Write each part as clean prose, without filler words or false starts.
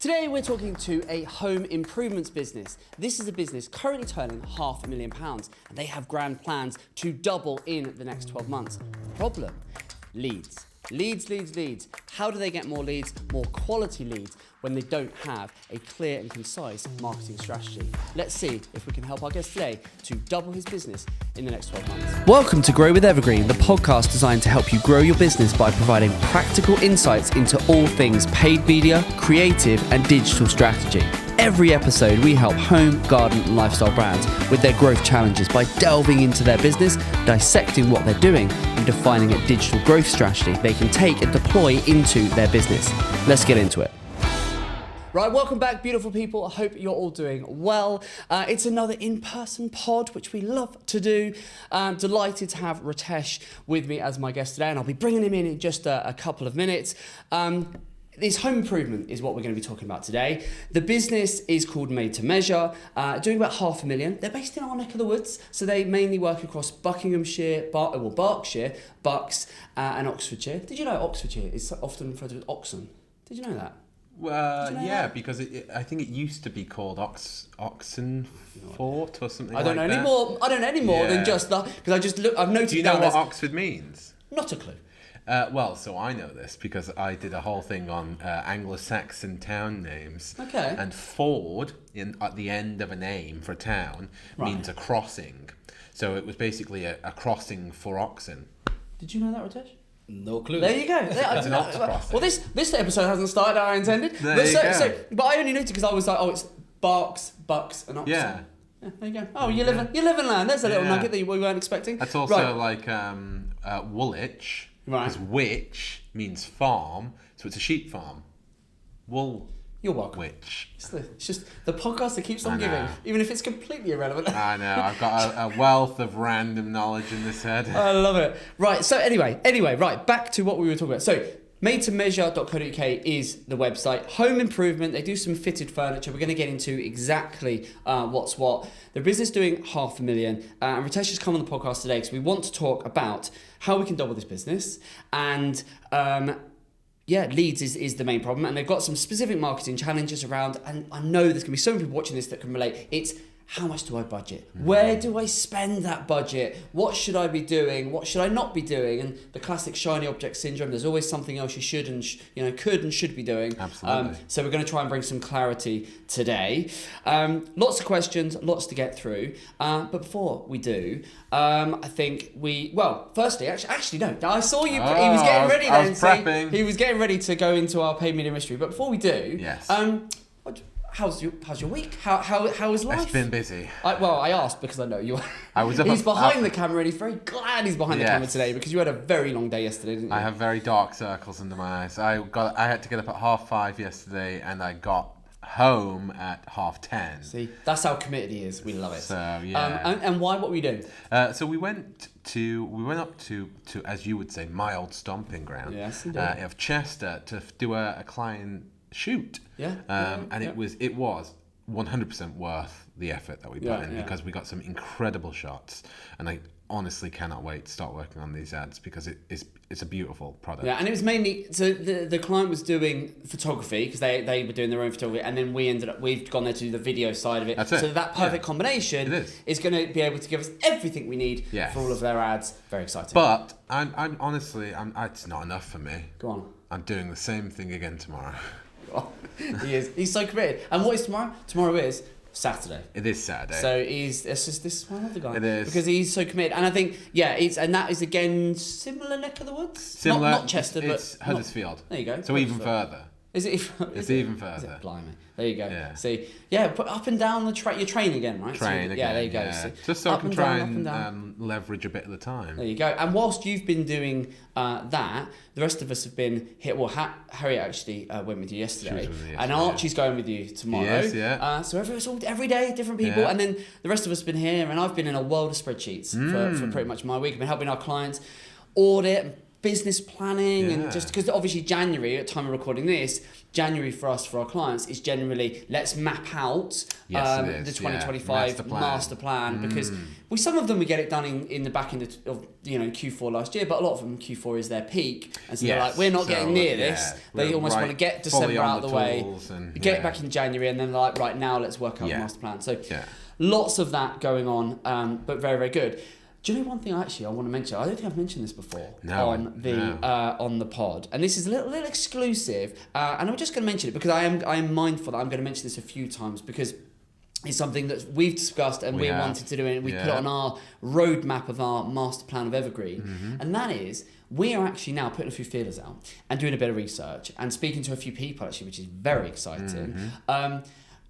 Today we're talking to a home improvements business. This is a business currently turning £500,000 and they have grand plans to double in the next 12 months. Problem, leads. Leads. How do they get more leads, more quality leads, when they don't have a clear and concise marketing strategy? Let's see if we can help our guest today to double his business in the next 12 months. Welcome to Grow with Evergreen, the podcast designed to help you grow your business by providing practical insights into all things paid media, creative and digital strategy. Every episode, we help home, garden and lifestyle brands with their growth challenges by delving into their business, dissecting what they're doing and defining a digital growth strategy they can take and deploy into their business. Let's get into it. Right, welcome back, beautiful people. I hope you're all doing well. It's another in-person pod, which we love to do. Delighted to have Ratesh with me as my guest today, and I'll be bringing him in just a couple of minutes. This home improvement is what we're going to be talking about today. The business is called Made to Measure, doing about £500,000. They're based in our neck of the woods, so they mainly work across Buckinghamshire, Berkshire, Bucks, and Oxfordshire. Did you know Oxfordshire is often referred to as Oxon? Did you know that? Well, yeah, because I think it used to be called Oxenford or something. I don't know any more than just that, because I've noted. Do you know what Oxford means? Not a clue. Well, so I know this because I did a whole thing on Anglo-Saxon town names. Okay. And Ford, at the end of a name for a town, means a crossing. So it was basically a crossing for oxen. Did you know that, Ratesh? No clue. There you go. It's an ox crossing. Well, this episode hasn't started how I intended. There you go. But I only noted because I was like, it's Bucks, and Oxon. Yeah. Yeah, there you go. Oh, you live in land. There's a little nugget that we weren't expecting. That's also like Woolwich. Right. Because witch means farm, so it's a sheep farm. Wool. You're welcome. Witch. It's just the podcast that keeps on giving, even if it's completely irrelevant. I know. I've got a wealth of random knowledge in this head. I love it. Right. So anyway, right. Back to what we were talking about. So madetomeasure.co.uk is the website. Home improvement. They do some fitted furniture. We're going to get into exactly what's what. The business doing £500,000. And Ratesh has come on the podcast today because we want to talk about how we can double this business. And leads is the main problem. And they've got some specific marketing challenges around. And I know there's going to be so many people watching this that can relate. It's how much do I budget? Where do I spend that budget? What should I be doing? What should I not be doing? And the classic shiny object syndrome. There's always something else you should and could and should be doing. Absolutely. So we're going to try and bring some clarity today. Lots of questions, lots to get through. But before we do, I think firstly, actually no. I saw you. He was getting ready. I was prepping. He was getting ready to go into our paid media mystery. But before we do, yes. How's your week? How is life? It's been busy. I asked because I know you. He's behind the camera and he's very glad he's behind the camera today because you had a very long day yesterday, didn't you? I have very dark circles under my eyes. I had to get up at 5:30 yesterday and I got home at 10:30. See, that's how committed he is. We love it. So yeah. And why? What were you doing? So we went up to as you would say my old stomping ground. Yes, indeed. Of Chester to do a client shoot. It was 100% worth the effort that we put in because we got some incredible shots, and I honestly cannot wait to start working on these ads because it's a beautiful product. Yeah, and it was mainly so the client was doing photography because they were doing their own photography, and then we've gone there to do the video side of it. That's it. So that perfect combination is going to be able to give us everything we need for all of their ads. Very exciting. But I'm honestly, it's not enough for me. Go on. I'm doing the same thing again tomorrow. He is. He's so committed. And what is tomorrow? Tomorrow is Saturday. It is Saturday. So this is one of the guys. It is. Because he's so committed. And I think, that is again similar neck of the woods. Similar. Not Chester, it's but Huddersfield. There you go. So even further. Is it? It's even further. Is it? Blimey. There you go. Yeah. See, put up and down the track. You're training again, right? Train again. Yeah, there you go. Yeah. See, just so I can try and leverage a bit at a time. There you go. And whilst you've been doing that, the rest of us have been here. Well, Harriet actually went with you yesterday, and Archie's going with you tomorrow. Yes, yeah. So every day, different people, and then the rest of us have been here, and I've been in a world of spreadsheets for pretty much my week. I've been helping our clients audit, business planning and just because obviously January at the time of recording this, January for us, for our clients, is generally let's map out the 2025 master plan because some of them we get it done in the back end of Q4 last year, but a lot of them Q4 is their peak, and so they're like, we're not getting near this. They almost want to get December out of the way, get it back in January, and then they're like, right now let's work out the master plan. So lots of that going on, but very, very good. Do you know one thing I want to mention? I don't think I've mentioned this before on the pod, and this is a little exclusive, and I'm just going to mention it because I am mindful that I'm going to mention this a few times because it's something that we've discussed and we wanted to do, and we put it on our roadmap of our master plan of Evergreen, and that is we are actually now putting a few feelers out and doing a bit of research and speaking to a few people actually, which is very exciting.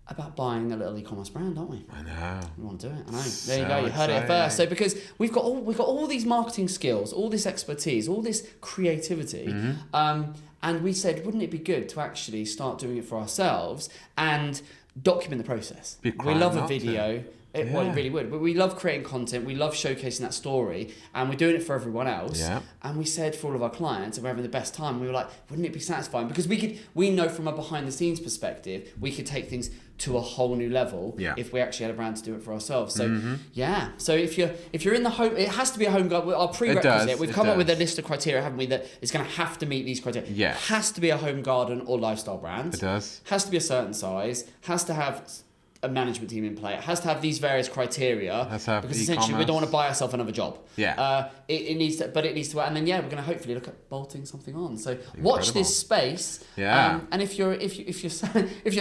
About buying a little e-commerce brand, aren't we? I know. We want to do it. I know. There you go. You heard it first. So because we've got all these marketing skills, all this expertise, all this creativity, and we said, wouldn't it be good to actually start doing it for ourselves and document the process? We love a video. Well, it really would. But we love creating content. We love showcasing that story. And we're doing it for everyone else. Yeah. And we said for all of our clients, and we're having the best time, we were like, wouldn't it be satisfying? Because we know from a behind the scenes perspective, we could take things to a whole new level if we actually had a brand to do it for ourselves. So So if you're in the home, it has to be a home garden. Our prerequisite, we've come up with a list of criteria, haven't we, that it's going to have to meet these criteria. Yeah. Has to be a home garden or lifestyle brand. It does. Has to be a certain size. Has to have a management team in play. It has to have these various criteria because essentially we don't want to buy ourselves another job. Yeah. It needs to work, and then we're going to hopefully look at bolting something on. So watch this space. Yeah. And if you're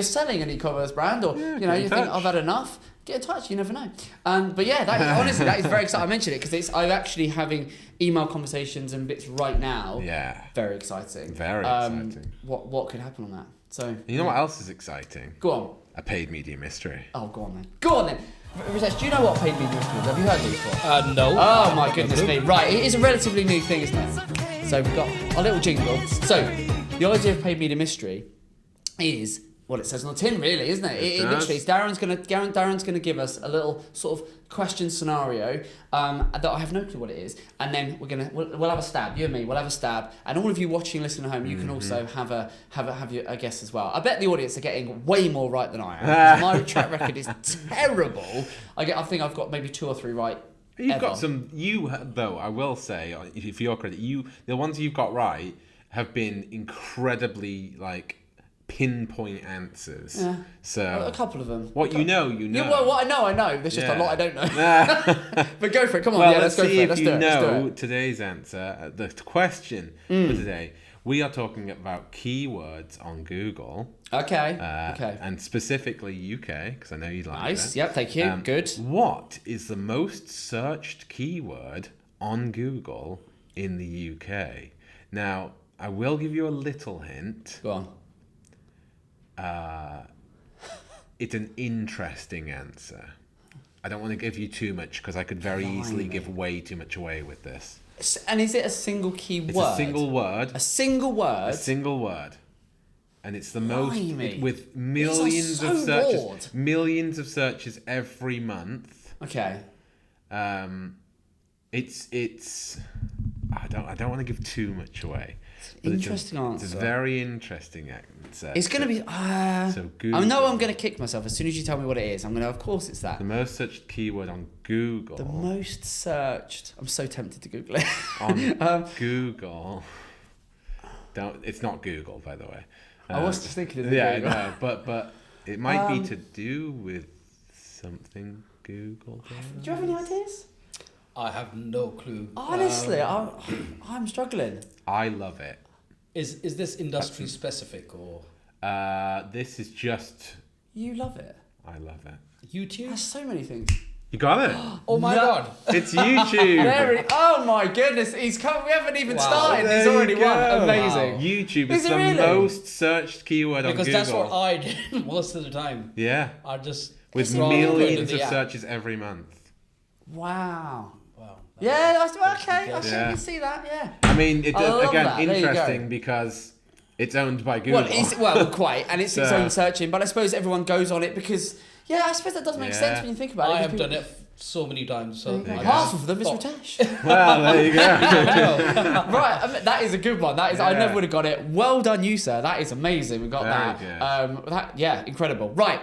selling an e-commerce brand or you think I've had enough, get in touch. You never know. But honestly, that is very exciting. I mentioned it because I'm actually having email conversations and bits right now. Yeah. Very exciting. Very exciting. What could happen on that? So you know what else is exciting? Go on. A paid media mystery. Oh, go on then. Ratesh, do you know what paid media mystery is? Have you heard of it before? No. Oh my goodness me. Right, it is a relatively new thing, isn't it? So we've got our little jingle. So the idea of paid media mystery is what it says on the tin, really, isn't it? It literally is Darren's gonna give us a little sort of question scenario that I have no clue what it is, and then we'll have a stab. You and me, we'll have a stab, and all of you watching, listening at home, you can also have a guess as well. I bet the audience are getting way more right than I am. My track record is terrible. I think I've got maybe 2 or 3 right. You've got some. Though I will say, for your credit, the ones you've got right have been incredibly pinpoint answers. Yeah. So a couple of them. What you know. Yeah, well, what I know. There's just a lot I don't know. But go for it. Come on. Let's go for it. Let's do it. Let's do it. Today's answer. The question for today. We are talking about keywords on Google. Okay. And specifically UK, because I know you like it. Nice. Yep. Thank you. Good. What is the most searched keyword on Google in the UK? Now, I will give you a little hint. Go on. It's an interesting answer. I don't want to give you too much because I could very easily give way too much away with this. And is it a single key word? It's a single word. A single word? A single word. And it's the most with millions of searches. Broad. Millions of searches every month. Okay. It's I don't want to give too much away. Interesting answer. It's a very interesting answer. It's going to be... so Google. I know I'm going to kick myself as soon as you tell me what it is. I'm going to... Of course it's that. The most searched keyword on Google. The most searched... I'm so tempted to Google it. On Google. It's not Google, by the way. I was just thinking of Google. No, but it might be to do with something Google. Do you have any ideas? I have no clue. Honestly, I'm struggling. I love it. Is this industry specific or? This is just. You love it. I love it. YouTube. There's so many things. You got it. Oh my God! It's YouTube. Oh my goodness! He's come. We haven't even started. He's already won. Amazing. Wow. YouTube is the most searched keyword on Google. Because that's what I did most of the time. Yeah. I just with millions of searches every month. Wow. Yeah, okay. I can see that. Yeah. I mean, interesting because it's owned by Google. Well, quite, and it's its own searching. But I suppose everyone goes on it because, I suppose that does make sense when you think about it. I have done it so many times. So Half of them is Ratesh. Well, there you go. Right, I mean, that is a good one. That is, I never would have got it. Well done, you sir. That is amazing. We got that. Yeah, incredible. Right,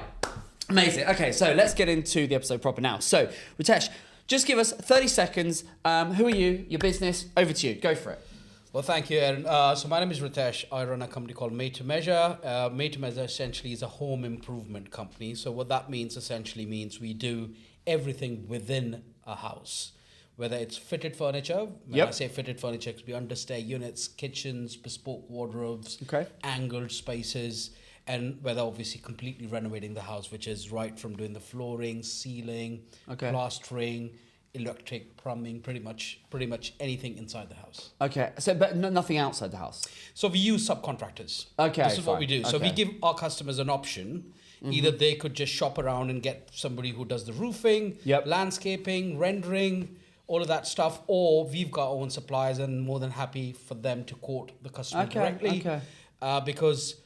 amazing. Okay, so let's get into the episode proper now. So, Ratesh, just give us 30 seconds. Who are you? Your business. Over to you. Go for it. Well, thank you, Aaron. So my name is Ratesh. I run a company called Made to Measure. Made to Measure essentially is a home improvement company. So what that means essentially means we do everything within a house, whether it's fitted furniture. When I say fitted furniture, it could be understair units, kitchens, bespoke wardrobes, angled spaces, and whether obviously completely renovating the house, which is right from doing the flooring, ceiling, plastering, electric, plumbing, pretty much anything inside the house. Okay, so but nothing outside the house. So we use subcontractors. Okay, this is what we do. So we give our customers an option. Either they could just shop around and get somebody who does the roofing, landscaping, rendering, all of that stuff, or we've got our own suppliers and more than happy for them to quote the customer directly. Because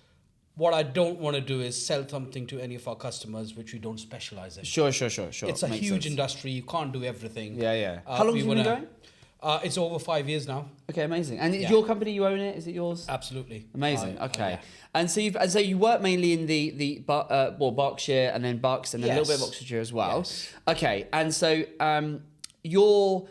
what I don't want to do is sell something to any of our customers which we don't specialize in. Sure. It's a huge industry. You can't do everything. How long have you been going? It's over 5 years now. Okay, amazing. And is your company, you own it? Is it yours? Absolutely. Amazing. Okay. And so you work mainly in the Berkshire and then Bucks and then a little bit of Oxfordshire as well. Yes. Okay. And so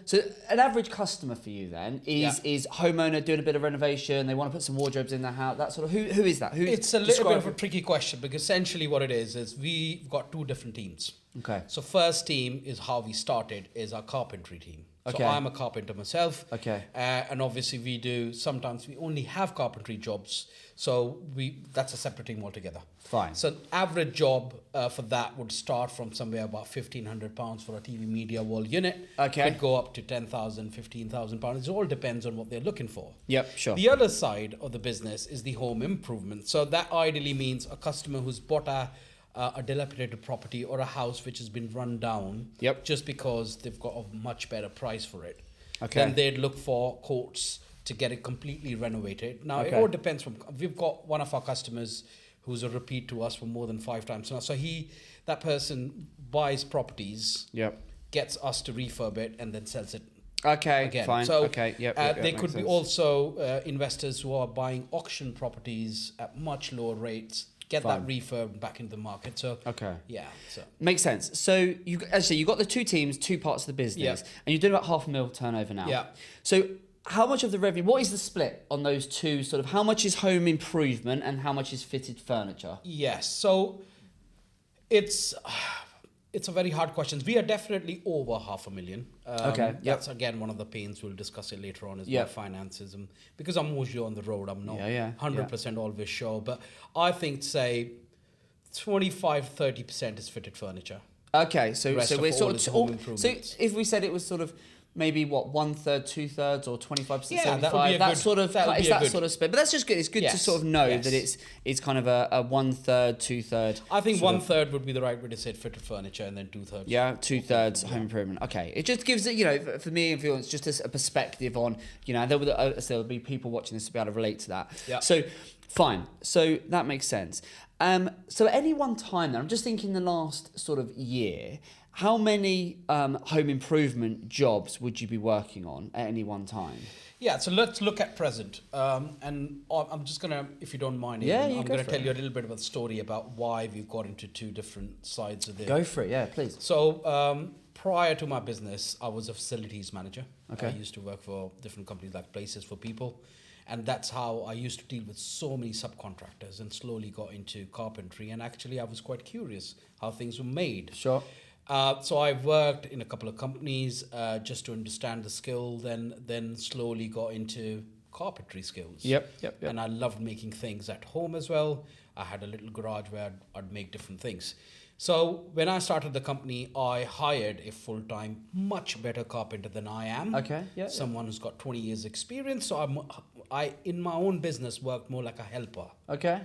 so an average customer for you then is homeowner doing a bit of renovation. They want to put some wardrobes in their house. That sort of who is that? It's a little bit of a tricky question because essentially what it is we've got two different teams. Okay. So first team is how we started is our carpentry team. So I'm a carpenter myself. Okay. And obviously sometimes we only have carpentry jobs. So that's a separate team altogether. Fine. So average job for that would start from somewhere about £1,500 for a TV media wall unit. Okay. Could go up to £10,000, £15,000. It all depends on what they're looking for. Yep, sure. The other side of the business is the home improvement. So that ideally means a customer who's bought a dilapidated property or a house which has been run down just because they've got a much better price for it. Then they'd look for quotes to get it completely renovated. Now, it all depends. We've got one of our customers who's a repeat to us for more than 5 times now. So that person buys properties, gets us to refurb it, and then sells it. Okay, again. fine. So they could be also investors who are buying auction properties at much lower rates, get that refurb back into the market. So makes sense. So you got the two teams, two parts of the business, and you're doing about £500,000 turnover now. Yeah. So how much of the revenue? What is the split on those two? Sort of how much is home improvement and how much is fitted furniture? Yes. So it's a very hard question. We are definitely over $500,000. That's again one of the pains. We'll discuss it later on as well. Finances, and because I'm mostly on the road, I'm not 100% always sure. But I think say 25-30% is fitted furniture. Okay, so we're sort of home improvements. So if we said it was sort of maybe 1/3, 2/3, or 25%, 75%. That would be that sort of split. But that's just good. It's good to sort of know that it's kind of a 1/3, 2/3. I think 1/3 would be the right way to say it, fitted furniture, and then 2/3. Yeah, 2/3 home improvement. Okay, it just gives it, for me and for you, it's just a perspective on, there'll be people watching this to be able to relate to that. Yeah. So fine. So that makes sense. So at any one time, then I'm just thinking the last sort of year. How many home improvement jobs would you be working on at any one time? Yeah, so let's look at present. And I'm just going to, if you don't mind, I'm going to tell you a little bit about the story about why we've got into two different sides of the... Go for it, yeah, please. So prior to my business, I was a facilities manager. Okay. I used to work for different companies like Places for People. And that's how I used to deal with so many subcontractors and slowly got into carpentry. And actually, I was quite curious how things were made. Sure. So I worked in a couple of companies just to understand the skill, then slowly got into carpentry skills. Yep. And I loved making things at home as well. I had a little garage where I'd make different things. So when I started the company, I hired a full-time, much better carpenter than I am. Okay, yeah. Someone who's got 20 years experience. So I in my own business, worked more like a helper. Okay.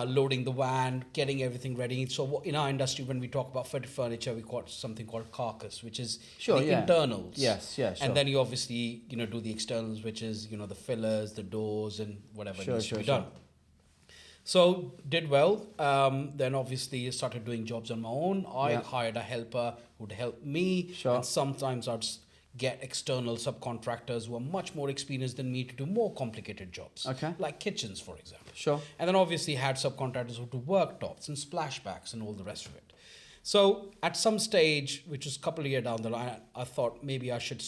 Loading the van, getting everything ready. So in our industry, when we talk about fitted furniture, we got something called carcass, which is internals. Yes, sure. And then you obviously, do the externals, which is, the fillers, the doors, and whatever needs to be done. So did well. Then obviously started doing jobs on my own. I hired a helper who'd help me. Sure. And sometimes I'd get external subcontractors who are much more experienced than me to do more complicated jobs. Okay. Like kitchens, for example. Sure. And then obviously had subcontractors who do worktops and splashbacks and all the rest of it. So at some stage, which was a couple of years down the line, I thought maybe I should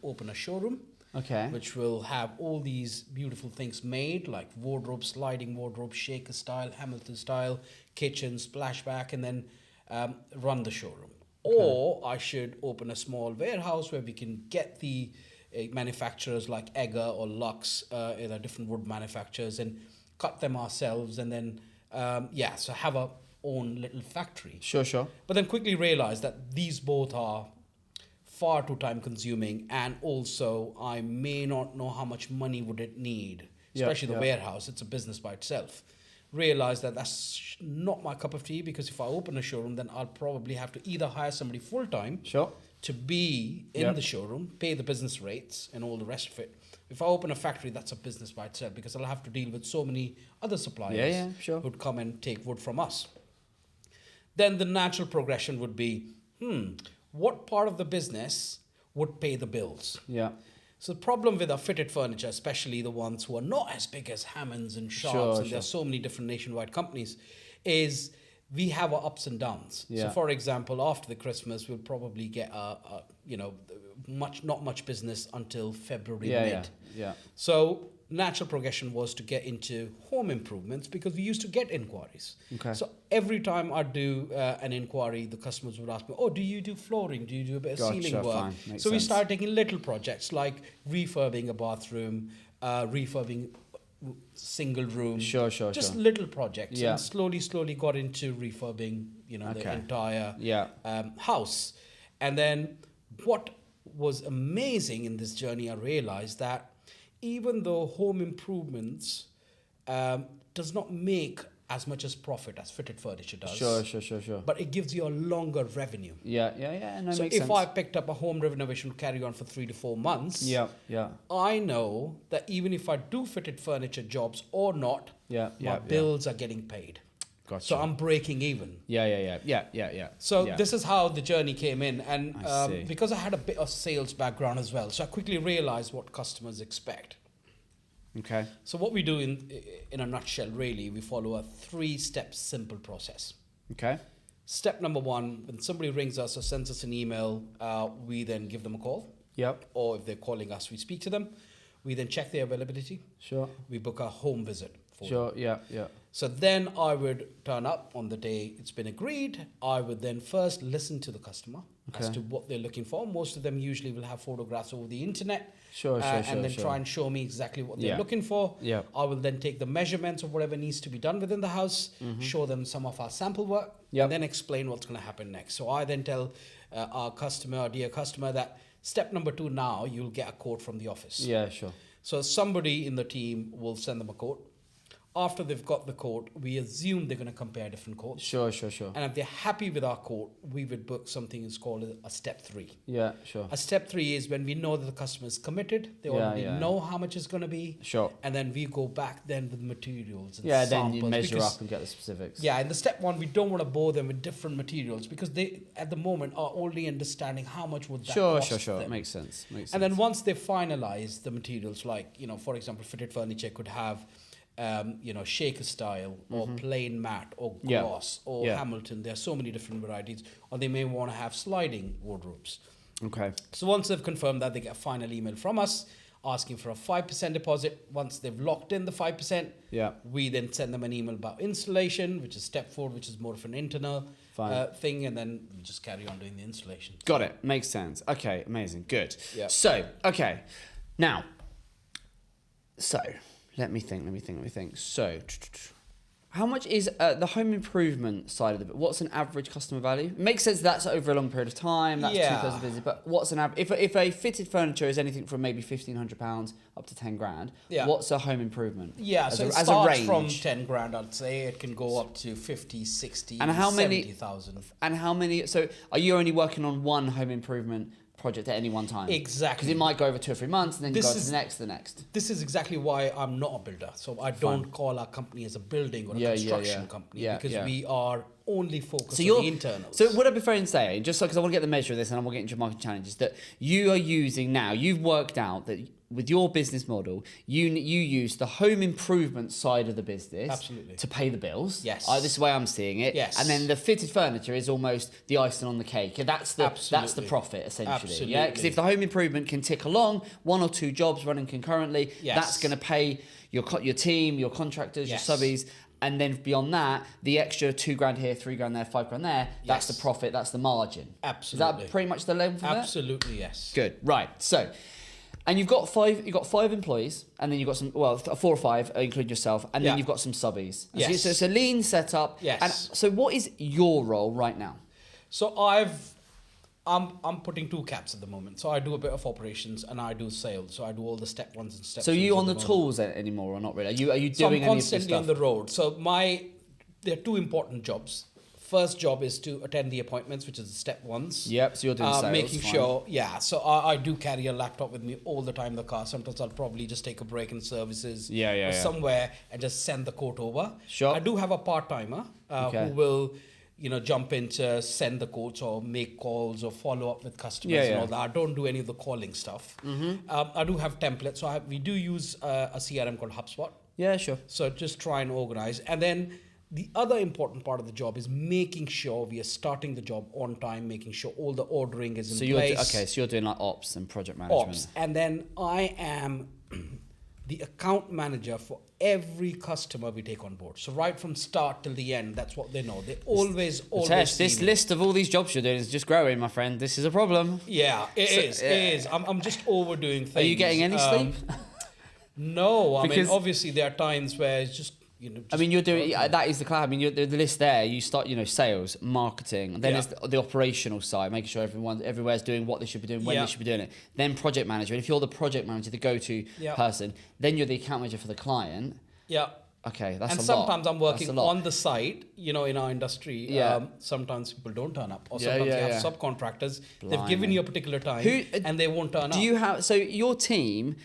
open a showroom. Okay. Which will have all these beautiful things made, like wardrobes, sliding wardrobes, shaker style, Hamilton style, kitchen, splashback, and then run the showroom. Okay. Or I should open a small warehouse where we can get the manufacturers like Egger or Lux, different wood manufacturers, and cut them ourselves, and then so have our own little factory. Sure. But then quickly realized that these both are far too time consuming, and also I may not know how much money would it need, especially the warehouse. It's a business by itself. Realize that that's not my cup of tea, because if I open a showroom, then I'll probably have to either hire somebody full time to be in the showroom, pay the business rates and all the rest of it. If I open a factory, that's a business by itself, because I'll have to deal with so many other suppliers who'd come and take wood from us. Then the natural progression would be, what part of the business would pay the bills? Yeah. So the problem with our fitted furniture, especially the ones who are not as big as Hammonds and Sharps, and there are so many different nationwide companies, is we have our ups and downs. Yeah. So for example, after the Christmas, we'll probably get not much business until February mid. Yeah. So natural progression was to get into home improvements, because we used to get inquiries. Okay. So every time I do an inquiry, the customers would ask me, "Oh, do you do flooring? Do you do a bit of ceiling work?" Fine. Makes So we sense. started taking little projects like refurbing a bathroom, refurbing single room. Sure. Just little projects. Yeah. And slowly got into refurbing, the entire house. And then what was amazing in this journey, I realized that even though home improvements does not make as much as profit as fitted furniture does. Sure. But it gives you a longer revenue. Yeah. No, So makes if sense. I picked up a home renovation to carry on for 3 to 4 months, I know that even if I do fitted furniture jobs or not, my bills are getting paid. Gotcha. So I'm breaking even. Yeah. So this is how the journey came in. And I see. because I had a bit of sales background as well, so I quickly realized what customers expect. Okay. So what we do in a nutshell, really, we follow a 3-step simple process. Okay. Step number 1, when somebody rings us or sends us an email, we then give them a call. Yep. Or if they're calling us, we speak to them. We then check their availability. Sure. We book a home visit for them. Sure. Yeah. So then I would turn up on the day it's been agreed. I would then first listen to the customer as to what they're looking for. Most of them usually will have photographs over the internet. And then try and show me exactly what they're looking for. Yeah. I will then take the measurements of whatever needs to be done within the house, show them some of our sample work, and then explain what's going to happen next. So I then tell our dear customer, that step number 2 now, you'll get a quote from the office. Yeah, sure. So somebody in the team will send them a quote. After they've got the quote, we assume they're going to compare different quotes. Sure. And if they're happy with our quote, we would book something that's called a step 3. Yeah, sure. A step 3 is when we know that the customer is committed. They already know how much it's going to be. Sure. And then we go back then with materials and then samples. you measure up and get the specifics. Yeah, in the step 1, we don't want to bore them with different materials, because they, at the moment, are only understanding how much would that cost Sure. them. Makes sense. And then once they finalize the materials, like, for example, fitted furniture could have shaker style or plain matte or gloss or Hamilton. There are so many different varieties. Or they may want to have sliding wardrobes. Okay. So once they've confirmed that, they get a final email from us asking for a 5% deposit. Once they've locked in the 5%, we then send them an email about installation, which is step 4, which is more of an internal thing, and then we just carry on doing the installation. Got it. Makes sense. Okay, amazing. Good. Yeah. So, okay. Now, let me think. So, how much is the home improvement side of it? What's an average customer value? It makes sense that's over a long period of time. That's 2/3 of visit. But what's an average? If a fitted furniture is anything from maybe £1,500 up to 10 grand, what's a home improvement? So it starts from 10 grand, I'd say. It can go up to 50, 60, and how 70,000. And how many? So, are you only working on one home improvement project at any one time. Exactly. Because it might go over 2 or 3 months, and then you go to the next. This is exactly why I'm not a builder. So I don't call our company as a building or a construction company, because we are only focused on the internals. So what I'd be fair in saying, just because I want to get the measure of this, and I want to get into your market challenges, that you are using now, you've worked out that with your business model, you use the home improvement side of the business to pay the bills. Yes. This is the way I'm seeing it. Yes. And then the fitted furniture is almost the icing on the cake. That's the profit, essentially. Absolutely. Yeah. Because if the home improvement can tick along, 1 or 2 jobs running concurrently, that's going to pay your team, your contractors, your subbies. And then beyond that, the extra $2,000 here, $3,000 there, $5,000 there, that's the profit, that's the margin. Absolutely. Is that pretty much the level for that? Absolutely, yes. Good. Right. So, and you've got 5 employees, and then you've got 4 or 5, including yourself, and then you've got some subbies. Yes. So it's a lean setup. Yes. And so what is your role right now? So I'm putting 2 caps at the moment. So I do a bit of operations and I do sales. So I do all the step 1s and step 2s. So are you on the tools anymore or not really? Are you doing I'm any of this stuff? constantly on the road. So there are 2 important jobs. First job is to attend the appointments, which is the step 1s. Yep, so you're doing sales. Making sure, so I do carry a laptop with me all the time in the car. Sometimes I'll probably just take a break in services or somewhere and just send the quote over. Sure. I do have a part-timer who will jump in to send the quotes or make calls or follow up with customers and all that. I don't do any of the calling stuff. I do have templates. So we do use a CRM called HubSpot. Yeah, sure. So just try and organize. And then the other important part of the job is making sure we are starting the job on time, making sure all the ordering is in place. So you're doing like ops and project management. And then I am the account manager for every customer we take on board. So right from start till the end, that's what they know. They always Ratesh, this list of all these jobs you're doing is just growing, my friend. This is a problem. Yeah, it is. I'm just overdoing things. Are you getting any sleep? No, I mean, obviously there are times where it's just, I mean, you're doing that is the cloud. I mean, the list there. You start, sales, marketing, and then there's the operational side, making sure everywhere's doing what they should be doing when they should be doing it. Then project manager. And if you're the project manager, the go-to person, then you're the account manager for the client. Yeah. Okay, that's a lot. And sometimes I'm working on the site. In our industry, sometimes people don't turn up, or sometimes you have subcontractors. Blimey. They've given you a particular time, and they won't turn up. Do you have your team?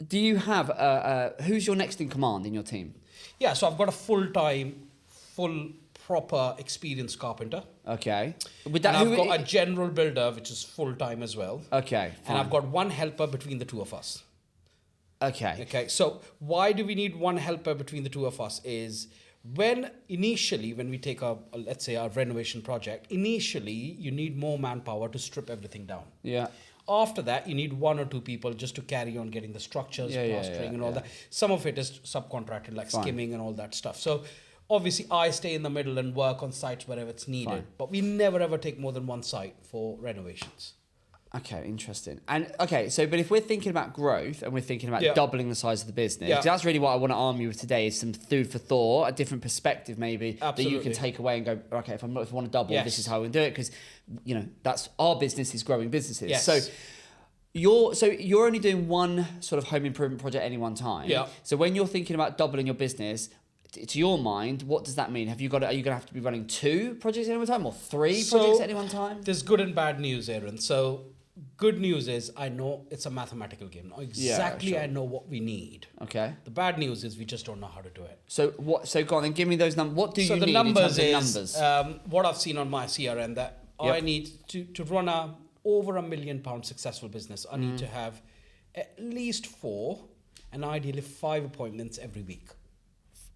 Do you have who's your next in command in your team? Yeah, so I've got a full proper experienced carpenter. Okay. And I've got a general builder, which is full-time as well. Okay, fine. And I've got 1 helper between the 2 of us. Okay. So why do we need 1 helper between the 2 of us is when we take let's say a renovation project, initially you need more manpower to strip everything down. Yeah. After that, you need 1 or 2 people just to carry on getting the structures, plastering and all that. Some of it is subcontracted, like skimming and all that stuff. So obviously I stay in the middle and work on sites wherever it's needed. But we never ever take more than 1 site for renovations. Okay, interesting. And but if we're thinking about growth and we're thinking about doubling the size of the business, 'cause that's really what I want to arm you with today is some food for thought, a different perspective maybe that you can take away and go, okay, if I want to double, this is how we do it, because that's our business is growing businesses. Yes. So you're only doing 1 sort of home improvement project at any one time. Yeah. So when you're thinking about doubling your business, to your mind, what does that mean? Are you going to have to be running 2 projects at any one time or 3 projects at any one time? There's good and bad news, Aaron. So good news is I know it's a mathematical game. I know what we need. Okay. The bad news is we just don't know how to do it. So go on and give me those numbers. What do you need in terms of numbers? What I've seen on my CRM that I need to run over £1 million successful business. I need to have at least 4 and ideally 5 appointments every week.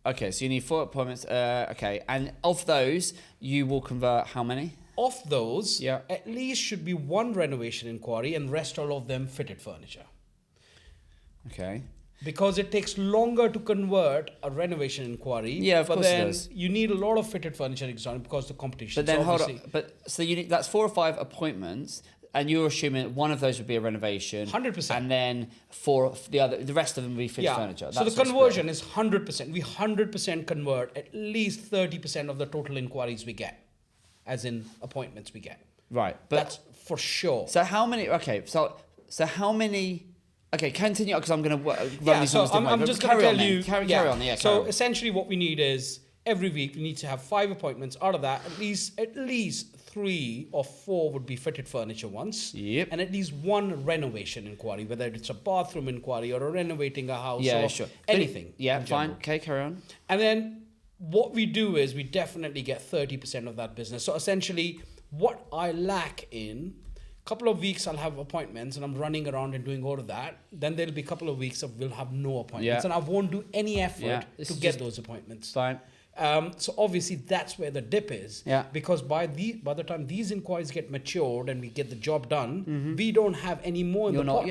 Okay, so you need 4 appointments. Okay, and of those, you will convert how many? Of those, at least should be 1 renovation inquiry and rest all of them fitted furniture. Okay. Because it takes longer to convert a renovation inquiry. Yeah, of course it does. You need a lot of fitted furniture exam because the competition. But then hold on. So you need, that's 4 or 5 appointments, and you're assuming one of those would be a renovation. 100%. And then the rest of them would be fitted furniture. So the conversion is 100%. We 100% convert at least 30% of the total inquiries we get, as in appointments we get. Right. But that's for sure. So how many? Okay. So how many? Okay, continue because I'm going to run these numbers. I'm just going to tell you. Carry on. Yeah. So essentially, what we need is every week we need to have 5 appointments. Out of that, at least 3 or 4 would be fitted furniture ones. Yep. And at least 1 renovation inquiry, whether it's a bathroom inquiry or a renovating a house Yeah, or sure. anything. Yeah, in fine. general. Okay, carry on. And then what we do is we definitely get 30% of that business. So essentially, what I lack in couple of weeks, I'll have appointments and I'm running around and doing all of that. Then there'll be a couple of weeks of we'll have no appointments, and I won't do any effort to get those appointments. Fine. So obviously that's where the dip is. Yeah. Because by the time these inquiries get matured and we get the job done, we don't have any more in the pot.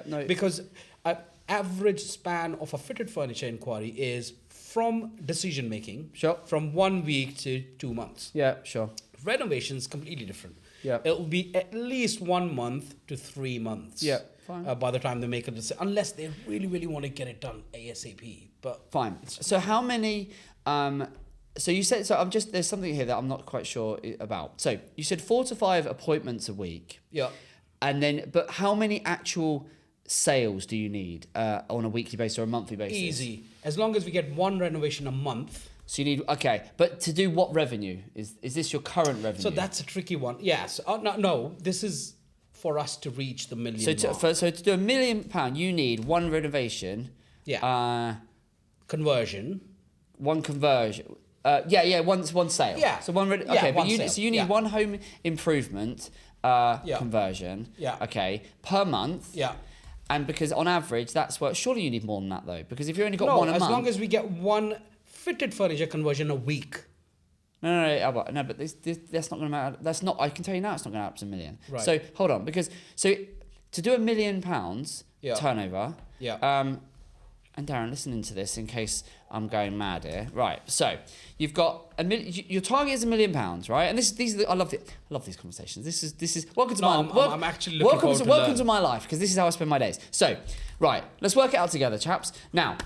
No. Because an average span of a fitted furniture inquiry is from decision making, Sure. from 1 week to 2 months. Yeah, sure. Renovation's completely different. Yeah. It will be at least 1 month to 3 months. Yeah, fine. By the time they make a decision, unless they really, really want to get it done ASAP. But Fine. So how many? So you said. So I'm just. There's something here that I'm not quite sure about. So you said 4 to 5 appointments a week. yeah, And then, but how many actual sales do you need on a weekly basis or a monthly basis? easy. As long as we get 1 renovation a month. So you need, okay, but to do what revenue? Is this your current revenue? So that's a tricky one. Yes. No. This is for us to reach the million. So to do £1 million, you need 1 renovation. Yeah. Conversion. 1 conversion. One sale. Yeah. So one. Okay, Yeah, but one you sale. so you need Yeah. 1 home improvement conversion. Yeah. Okay, per month. Yeah. And because on average, that's what. Surely you need more than that though, because if you only got No, one a as month. long as we get 1 fitted furniture conversion a week. No, Albert, no, but that's not going to matter. That's not. I can tell you now, it's not going to add up to $1 million. Right. So hold on, because to do £1 million Yeah. turnover. Yeah. And Darren, listening to this in case I'm going mad here. Right. So you've got your target is £1 million, right? And these are I love these conversations. This is welcome to my. I'm actually looking forward to welcome learn. to my life, because this is how I spend my days. So right, let's work it out together, chaps. Now,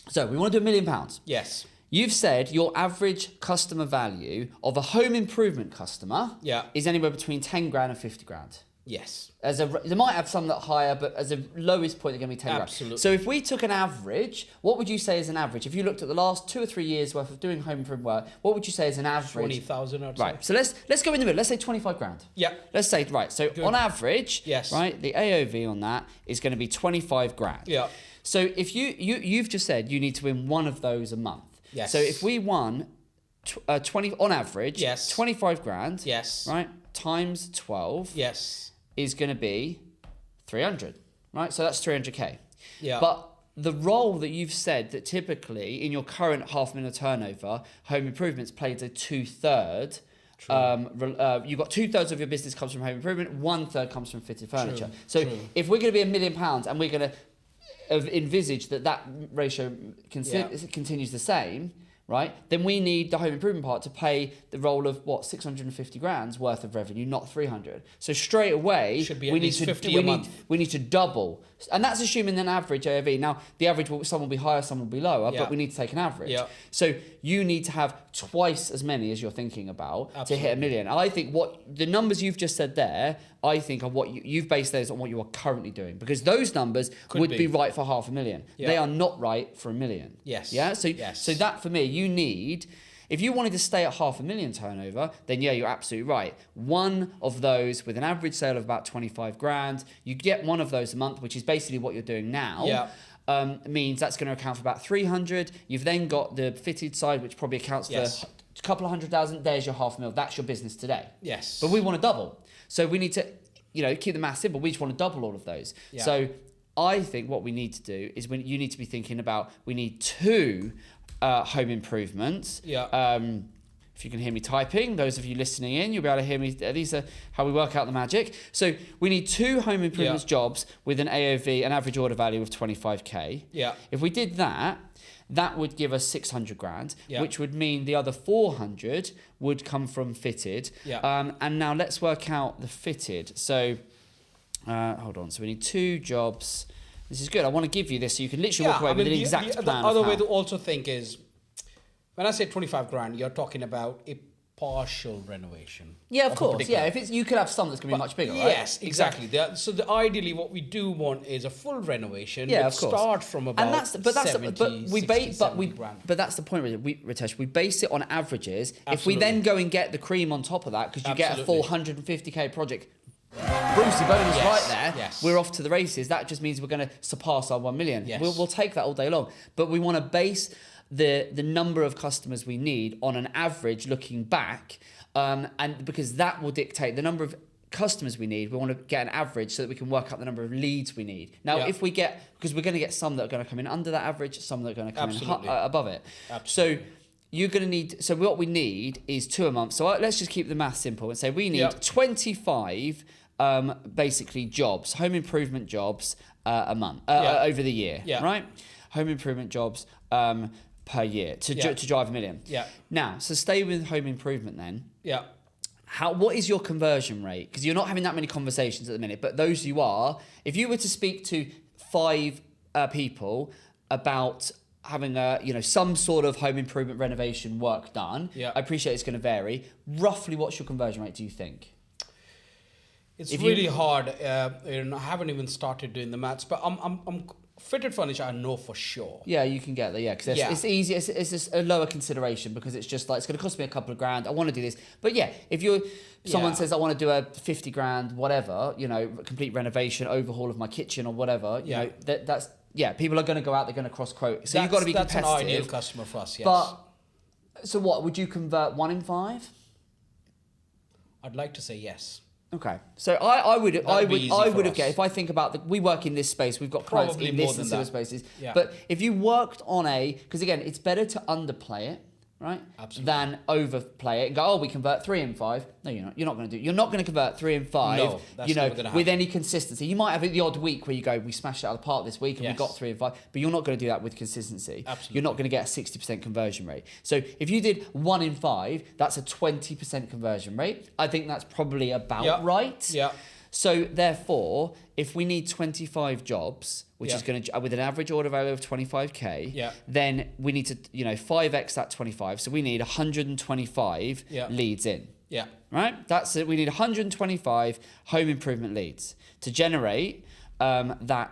so we want to do £1 million. Yes. You've said your average customer value of a home improvement customer is anywhere between 10 grand and 50 grand. Yes. They might have some that are higher, but as a lowest point, they're going to be 10 Absolutely. grand. So if we took an average, what would you say is an average? If you looked at the last 2 or 3 years worth of doing home improvement work, what would you say is an average? 20,000 or so. Right. So let's go in the middle. Let's say 25 grand. Yeah. Let's say, right. So Good. on average, Yes. right, the AOV on that is going to be 25 grand. Yeah. So if you've just said you need to win 1 of those a month. Yes. So if we won 20 on average, Yes. 25 grand, Yes. right, times 12 Yes. is going to be 300, right? So that's 300k. Yeah. But the role that you've said that typically in your current £500,000 turnover, home improvements plays a 2/3. You've got 2/3 of your business comes from home improvement, 1/3 comes from fitted furniture. So if we're going to be £1 million and we're going to envisage that ratio continues the same, right? Then we need the home improvement part to play the role of 650 grand's worth of revenue, not 300. So straight away, Should be at we least need to 50 a month. we need to double, and that's assuming an average AOV. Now the average some will be higher, some will be lower, Yeah. but we need to take an average. Yeah. So you need to have twice as many as you're thinking about to hit $1 million. And I think what the numbers you've just said there, I think are what you've based those on what you are currently doing, because those numbers would be right for $500,000. Yeah. They are not right for $1 million. Yes. Yeah. So Yes. so that for me, you need. If you wanted to stay at $500,000 turnover, then yeah, you're absolutely right. 1 of those with an average sale of about 25 grand, you get 1 of those a month, which is basically what you're doing now. Yeah. Means that's going to account for about 300. You've then got the fitted side, which probably accounts for a couple of 100,000. There's your $500,000. That's your business today. Yes. But we want to double. So we need to, keep the math simple. We just want to double all of those. Yeah. So I think what we need to do is you need to be thinking about, we need 2 home improvements. Yeah. If you can hear me typing, those of you listening in, you'll be able to hear me. These are how we work out the magic. So we need 2 home improvements jobs with an AOV, an average order value of 25k. Yeah. If we did that, that would give us 600 grand, Yeah. which would mean the other 400 would come from fitted. Yeah. And now let's work out the fitted. So hold on. So we need 2 jobs. This is good. I want to give you this so you can literally walk away with an exact plan. The other way to also think is, when I say 25 grand, you're talking about a partial renovation. Yeah, of a course. particular- Yeah, if it's you could have some that's going to be much bigger, right? Yes, exactly. Ideally, what we do want is a full renovation. Yeah, which of course. Start from about And that's 70, 60, grand. but that's the point, Ratesh. We base it on averages. If we Absolutely. then go and get the cream on top of that, because you get a full Absolutely. 150k project, Brucey bonus Yes, right there. yes. We're off to the races. That just means we're going to surpass our 1 million. Yes. We'll take that all day long. But we want to base the number of customers we need on an average looking back, and because that will dictate the number of customers we need. We want to get an average so that we can work out the number of leads we need. Now, Yeah. if we get, because we're going to get some that are going to come in under that average, some that are going to come Absolutely. in above it. Absolutely. So you're going to need, so what we need is 2 a month. So let's just keep the math simple and say we need Yep. 25 basically jobs, home improvement jobs a month, over the year, Yeah. right? Home improvement jobs per year to drive 1 million. Yeah. Now, so stay with home improvement then. Yeah. What is your conversion rate? Because you're not having that many conversations at the minute, but those you are, if you were to speak to 5 people about having some sort of home improvement renovation work done, I appreciate it's going to vary. Roughly, what's your conversion rate, do you think? It's really hard. I haven't even started doing the maths, but I'm fitted furniture. I know for sure. Yeah, you can get there. Yeah, because it's easy. It's just a lower consideration because it's just like it's going to cost me a couple of grand. I want to do this, but yeah, if someone says I want to do a 50 grand, whatever, complete renovation, overhaul of my kitchen or whatever, that's people are going to go out. They're going to cross quote. So you've got to be competitive. That's an ideal customer for us. Yes. But so what would you convert 1 in 5? I'd like to say yes. Okay, so I would have us. if I think about we work in this space, we've got clients Probably in more this than and similar that. spaces. Yeah. But if you worked on because again, it's better to underplay it, right? Absolutely. Than overplay it and go, we convert 3 in 5. No, you're not. You're not going to do. You're not going to convert 3 in 5. No, that's never gonna with happen. any consistency. You might have the odd week where you go, we smashed it out of the park this week and we Yes. got 3 in 5. But you're not going to do that with consistency. Absolutely. You're not going to get a 60% conversion rate. So if you did 1 in 5, that's a 20% conversion rate. I think that's probably about right. Yeah. So therefore, if we need 25 jobs, which is going to with an average order value of 25k, then we need to 5x that 25. So we need 125 leads in. Yeah. Right. That's it. We need 125 home improvement leads to generate that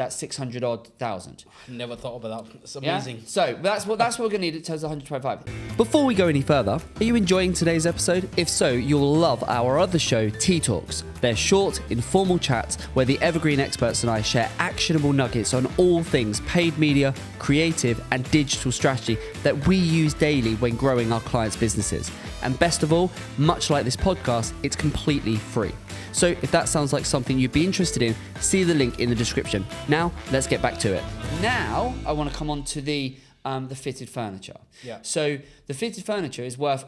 600 odd thousand. Never thought about that. It's amazing. Yeah? So that's what we're gonna need in terms of 125. Before we go any further, are you enjoying today's episode? If so, you'll love our other show, Tea Talks. They're short, informal chats where the Evergreen experts and I share actionable nuggets on all things paid media, creative, and digital strategy that we use daily when growing our clients' businesses. And best of all, much like this podcast, it's completely free. So if that sounds like something you'd be interested in, see the link in the description. Now, let's get back to it. Now, I want to come on to the fitted furniture. Yeah. So the fitted furniture is worth,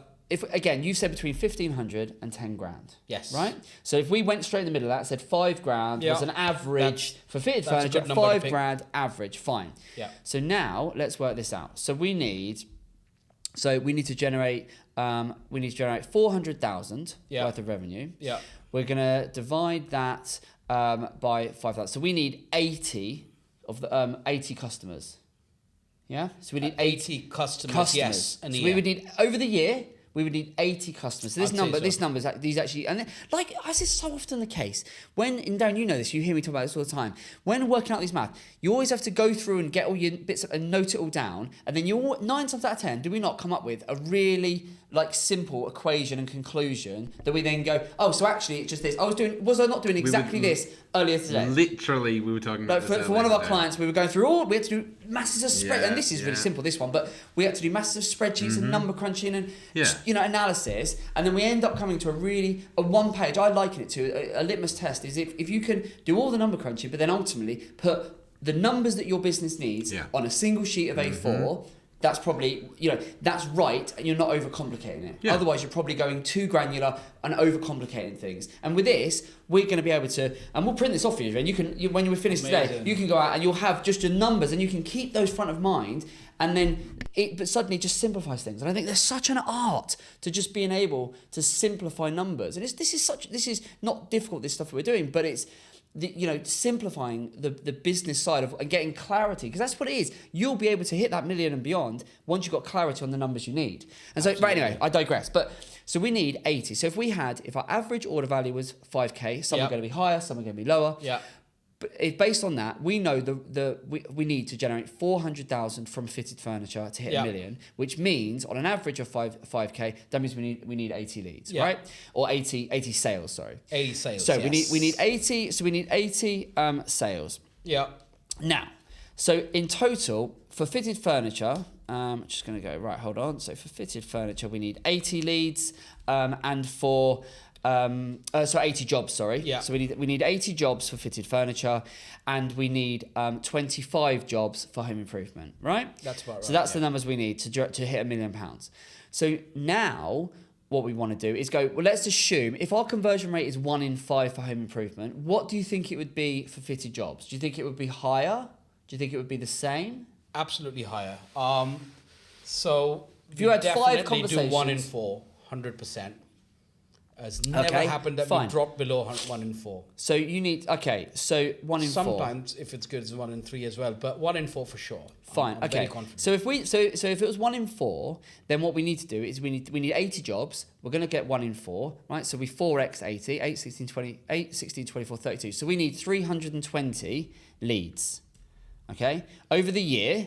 again, you said between 1,500 and 10 grand. Yes. Right? So if we went straight in the middle of that, said 5 grand was an average for fitted that's a furniture, good number to 5 pick. grand average, fine. Yeah. So now, let's work this out. So we need to generate 400,000 worth of revenue. Yeah. We're going to divide that by 5,000. So we need 80 of the 80 customers. Yeah? So we need 80 customers. Yes. So we would need over the year. We would need 80 customers. So this number, these actually, and like as is so often the case, when, and Darren, you know this, you hear me talk about this all the time. When working out these math, you always have to go through and get all your bits and note it all down, and then 9 times out of 10, do we not come up with a really simple equation and conclusion that we then go, so actually it's just this. Was I not doing exactly this earlier today? Literally, we were talking about for one of our clients, we were going through we had to do masses of spreadsheets, and this is really simple, this one, but we had to do masses of spreadsheets and number crunching and analysis, and then we end up coming to a one page. I liken it to a litmus test. Is if you can do all the number crunching, but then ultimately put the numbers that your business needs on a single sheet of A4. That's probably, that's right, and you're not overcomplicating it. Yeah. Otherwise, you're probably going too granular and overcomplicating things. And with this, we're going to be able to, and we'll print this off for you, and when you're finished today, you can go out and you'll have just your numbers, and you can keep those front of mind, and then but suddenly just simplifies things. And I think there's such an art to just being able to simplify numbers. And this is not difficult, this stuff that we're doing, but simplifying the business side of and getting clarity, because that's what it is. You'll be able to hit that million and beyond once you've got clarity on the numbers you need. And so, right, anyway, I digress. But so we need 80. So if our average order value was 5K, some are going to be higher, some are going to be lower. Yeah. But based on that, we know we need to generate 400,000 from fitted furniture to hit a million, which means on an average of 5K, that means we need 80 leads, right? Or 80 sales, sorry. 80 sales. So we need 80. So we need 80 sales. Yeah. Now, so in total for fitted furniture, I'm just going to go right. Hold on. So for fitted furniture, we need 80 leads, and for 80 jobs, sorry. Yeah. So we need 80 jobs for fitted furniture, and we need 25 jobs for home improvement, right? That's about right. So that's the numbers we need to hit £1 million. So now what we want to do is go, well, let's assume if our conversion rate is 1 in 5 for home improvement, what do you think it would be for fitted jobs? Do you think it would be higher? Do you think it would be the same? Absolutely higher. So if you had 5 conversations, do 1 in 4, 100%. Has never happened that we drop below 1 in 4. So you need, so 1 in 4. Sometimes, if it's good, it's 1 in 3 as well, but 1 in 4 for sure. Fine. I'm very confident. So if it was 1 in 4, then what we need to do is we need 80 jobs. We're going to get 1 in 4, right? So we 4x 80, 8, 16, 20, 8, 16, 24, 32. So we need 320 leads. Okay, over the year,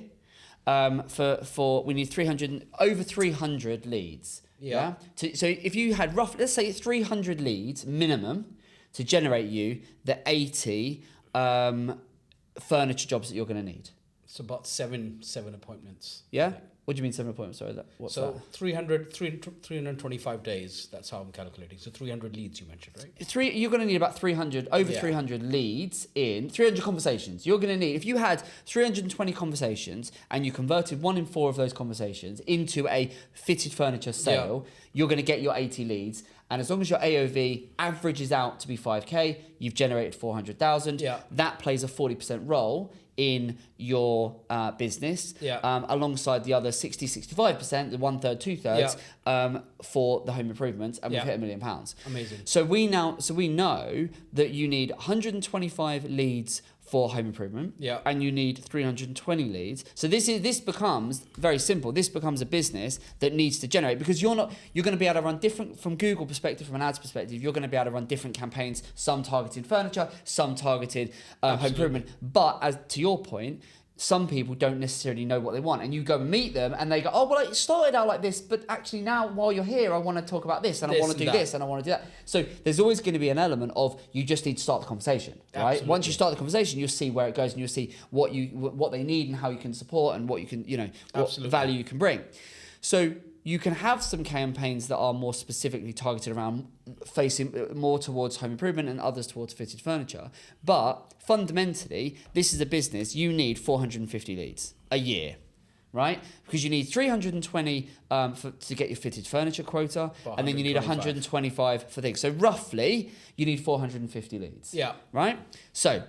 we need over 300 leads. Yeah. So if you had roughly, let's say 300 leads minimum to generate you the 80 furniture jobs that you're going to need. It's about seven appointments. Yeah. What do you mean 7 appointments? Sorry, what's that? 325 days. That's how I'm calculating. So 300 leads you mentioned, right? You're going to need about 300, over 300 leads in 300 conversations. You're going to need, if you had 320 conversations and you converted 1 in 4 of those conversations into a fitted furniture sale, you're going to get your 80 leads. And as long as your AOV averages out to be 5K, you've generated 400,000. Yeah. That plays a 40% role in your business, alongside the other 60-65%, the 1/3, 2/3 for the home improvements, and we've hit £1 million. Amazing. So we know that you need 125 leads for home improvement, and you need 320 leads. So this becomes very simple. This becomes a business that needs to generate, because you're going to be able to run different, from Google perspective, from an ads perspective, you're going to be able to run different campaigns, some targeted furniture, some targeted home improvement. But as to your point, some people don't necessarily know what they want, and you go and meet them and they go, oh, well, it started out like this, but actually now while you're here, I want to talk about this, and I want to do this, and I want to do that. So there's always going to be an element of, you just need to start the conversation, right? Absolutely. Once you start the conversation, you'll see where it goes, and you'll see what they need and how you can support, and what you can, what value you can bring. So you can have some campaigns that are more specifically targeted around facing more towards home improvement and others towards fitted furniture. But fundamentally, this is a business, you need 450 leads a year, right? Because you need 320 to get your fitted furniture quota, and then you need 125 for things. So roughly, you need 450 leads. Yeah. Right? So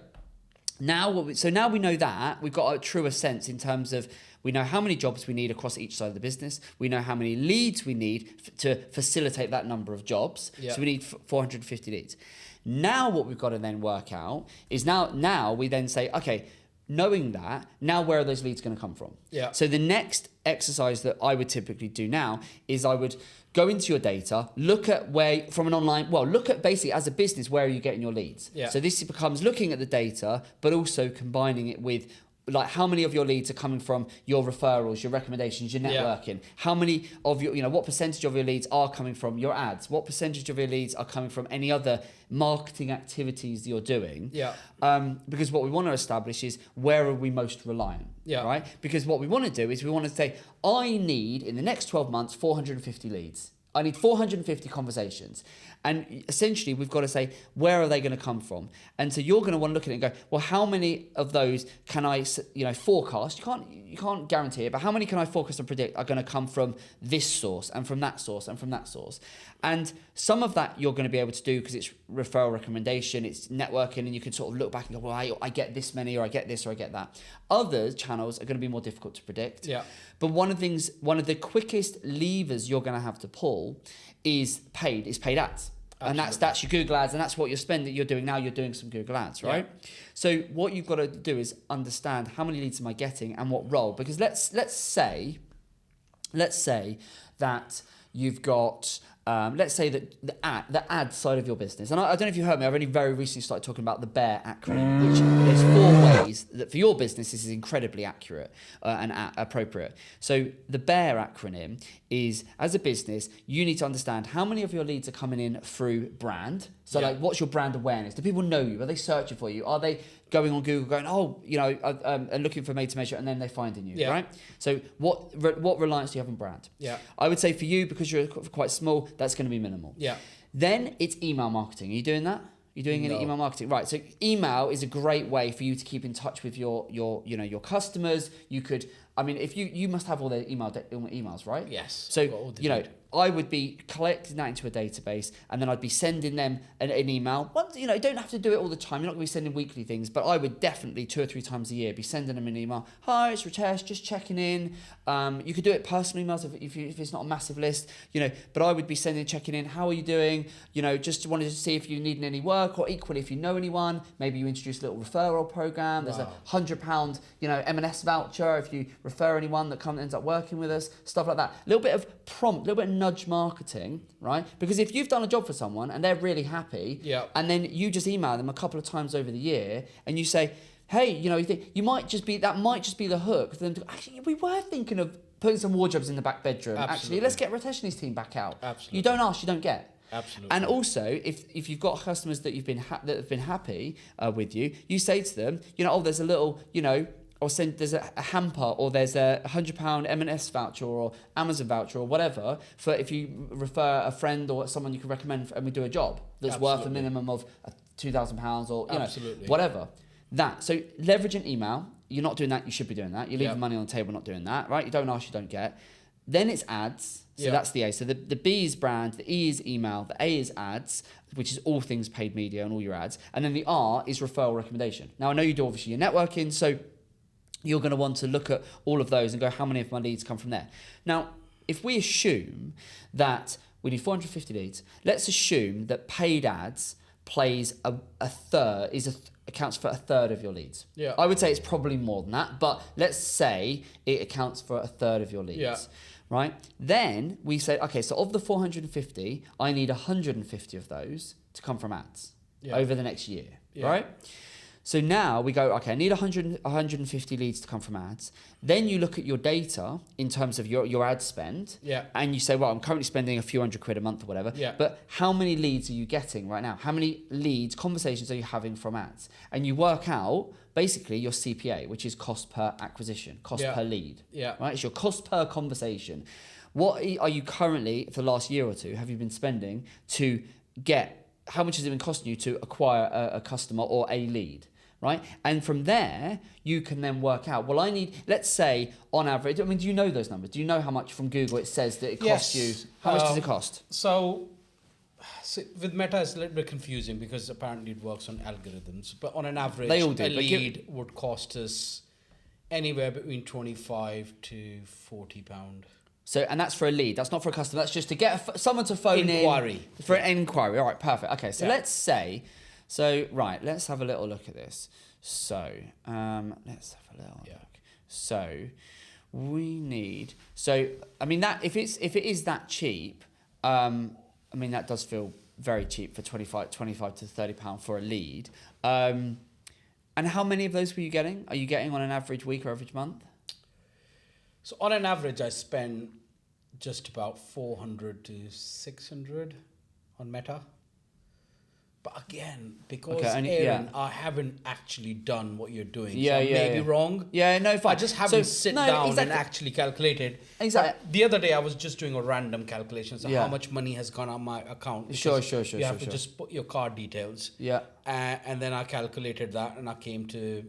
now we know that, we've got a truer sense in terms of, we know how many jobs we need across each side of the business. We know how many leads we need to facilitate that number of jobs. So we need 450 leads. Now what we've got to then work out is now we then say, okay, knowing that, now where are those leads going to come from? So the next exercise that I would typically do now is I would go into your data, look at look at basically as a business, where are you getting your leads? So this becomes looking at the data, but also combining it with, like, how many of your leads are coming from your referrals, your recommendations, your networking? How many of your, what percentage of your leads are coming from your ads? What percentage of your leads are coming from any other marketing activities that you're doing? Because what we want to establish is, where are we most reliant? Right? Because what we want to do is we want to say, I need, in the next 12 months, 450 leads. I need 450 conversations. And essentially, we've got to say, where are they going to come from? And so you're going to want to look at it and go, well, how many of those can I, forecast? You can't guarantee it, but how many can I forecast and predict are going to come from this source, and from that source, and from that source? And some of that you're going to be able to do because it's referral recommendation, it's networking, and you can sort of look back and go, well, I get this many, or I get this, or I get that. Other channels are going to be more difficult to predict. But one of the quickest levers you're going to have to pull is paid ads. And that's your Google ads, and that's what you're spending. You're doing now. You're doing some Google ads, right? Yeah. So what you've got to do is understand how many leads am I getting and what role. Because let's say that you've got. Let's say that the ad side of your business, and I don't know if you heard me, I've only very recently started talking about the BEAR acronym, which there's 4 ways that for your business this is incredibly accurate and appropriate. So the BEAR acronym is, as a business, you need to understand how many of your leads are coming in through brand. So like, what's your brand awareness? Do people know you? Are they searching for you? Are they going on Google going, oh, you know, and looking for Made to Measure, and then they finding you, right? So what reliance do you have on brand? Yeah. I would say for you, because you're quite small, that's going to be minimal. Yeah. Then it's email marketing. Are you doing that? You're doing any email marketing, right? So email is a great way for you to keep in touch with your customers. You could, I mean, if you must have all their emails, right? Yes. So I would be collecting that into a database, and then I'd be sending them an email. Well, you don't have to do it all the time. You're not going to be sending weekly things, but I would definitely 2 or 3 times a year be sending them an email. Hi, it's Ratesh, just checking in. You could do it personal emails if it's not a massive list, but I would be checking in. How are you doing? Just wanted to see if you need any work, or equally if you know anyone, maybe you introduce a little referral program. There's a £100, M&S voucher if you refer anyone that ends up working with us, stuff like that. A little bit of prompt, a little bit of nudge marketing, right? Because if you've done a job for someone and they're really happy, and then you just email them a couple of times over the year and you say, hey, you might just be the hook for them to, actually, we were thinking of putting some wardrobes in the back bedroom. Absolutely. Actually, let's get Ratesh and his team back out. Absolutely. You don't ask, you don't get. Absolutely. And also, if you've got customers that that have been happy with you, you say to them, there's a little, or there's a hamper, or there's a £100 M&S voucher or Amazon voucher or whatever for if you refer a friend or someone you can recommend, and we do a job that's worth a minimum of £2,000 or whatever. So leveraging email, you're not doing that. You should be doing that. You're leaving money on the table, not doing that, right? You don't ask, you don't get. Then it's ads. So that's the A. So the B is brand, the E is email, the A is ads, which is all things paid media and all your ads, and then the R is referral recommendation. Now I know you do obviously your networking, so you're going to want to look at all of those and go, how many of my leads come from there? Now, if we assume that we need 450 leads, let's assume that paid ads plays accounts for a third of your leads. Yeah. I would say it's probably more than that, but let's say it accounts for a third of your leads. Right? Then we say, okay, so of the 450, I need 150 of those to come from ads over the next year, right? So now we go, okay, I need 150 leads to come from ads. Then you look at your data in terms of your ad spend. Yeah. And you say, well, I'm currently spending a few £100 a month or whatever. Yeah. But how many leads are you getting right now? How many conversations are you having from ads? And you work out basically your CPA, which is cost per acquisition, cost per lead. Yeah. Right? It's your cost per conversation. What are you currently, for the last year or two, have you been spending to get, how much has it been costing you to acquire a customer or a lead? Right? And from there, you can then work out, well, I need, let's say on average, I mean, do you know those numbers? Do you know how much from Google it says that it costs you? How much does it cost? So with Meta, it's a little bit confusing because apparently it works on algorithms. But on an average, they all do, a lead would cost us anywhere between £25 to £40. So, and that's for a lead. That's not for a customer. That's just to get someone to phone inquiry. For an inquiry. All right, perfect. Okay, so let's say... So, right, let's have a little look at this. So, let's have a little look. So, we need... So, I mean, that if it is that cheap, I mean, that does feel very cheap for 25 to £30 for a lead. And how many of those were you getting? Are you getting on an average week or average month? So, on an average, I spend just about 400 to 600 on Meta. But again, because Aaron, I haven't actually done what you're doing. So I may be wrong. Yeah, no, fine. I just haven't sit down and actually calculated. Exactly. But the other day I was just doing a random calculation. So how much money has gone on my account. Sure. You have to just put your card details. Yeah. And then I calculated that and I came to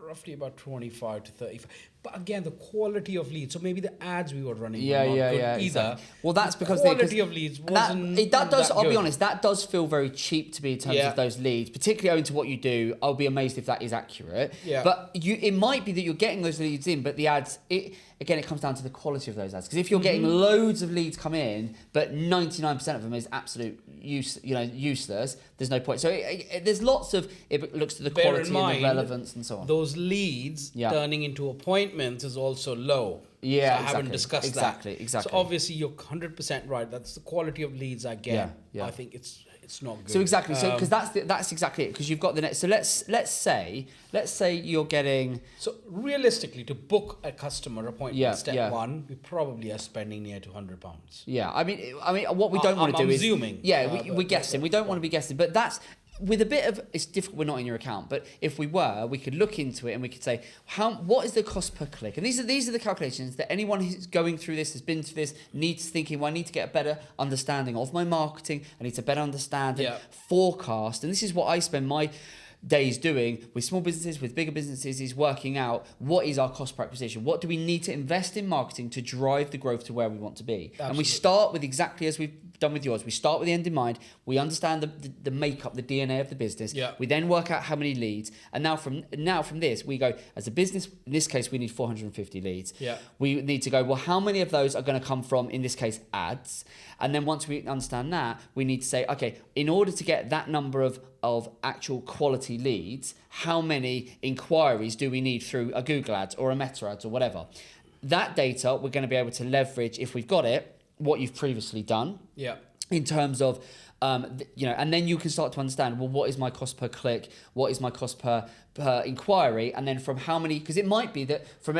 roughly about 25 to 35. But again, the quality of leads. So maybe the ads we were running were not good either. Exactly. Well, that's because the quality of leads wasn't that does. I'll be honest. That does feel very cheap to me in terms of those leads, particularly owing to what you do. I'll be amazed if that is accurate. Yeah. But it might be that you're getting those leads in, but the ads. again, it comes down to the quality of those ads. Because if you're getting loads of leads come in, but 99% of them is absolute useless, there's no point. So there's lots of, it looks to the Bear quality in mind, and the relevance and so on. Those leads turning into appointments is also low. Yeah, so I haven't discussed that. Exactly. So obviously you're 100% right. That's the quality of leads I get. Yeah. I think it's not good. So exactly. So because that's exactly it. Because you've got the next. So let's say you're getting. So realistically, to book a customer appointment, step one, we probably are spending near to £100. Yeah, I mean, what we don't want to do is assuming. We're guessing. We don't want to be guessing, but that's. With a bit of, it's difficult, we're not in your account, but if we were, we could look into it and we could say, what is the cost per click? And these are the calculations that anyone who's going through this, has been through this, needs thinking, well, I need to get a better understanding of my marketing, I need to better understand and forecast. And this is what I spend my days doing with small businesses, with bigger businesses, is working out what is our cost per acquisition. What do we need to invest in marketing to drive the growth to where we want to be? Absolutely. And we start with exactly as we've done with yours. We start with the end in mind. We understand the makeup, the DNA of the business. Yeah. We then work out how many leads. And now from this, we go, as a business, in this case, we need 450 leads. Yeah. We need to go, well, how many of those are going to come from, in this case, ads? And then once we understand that, we need to say, okay, in order to get that number of actual quality leads, how many inquiries do we need through a Google ads or a Meta ads or whatever? That data we're going to be able to leverage, if we've got it, what you've previously done. Yeah. In terms of, and then you can start to understand, well, what is my cost per click? What is my cost per inquiry? And then from how many, because it might be that for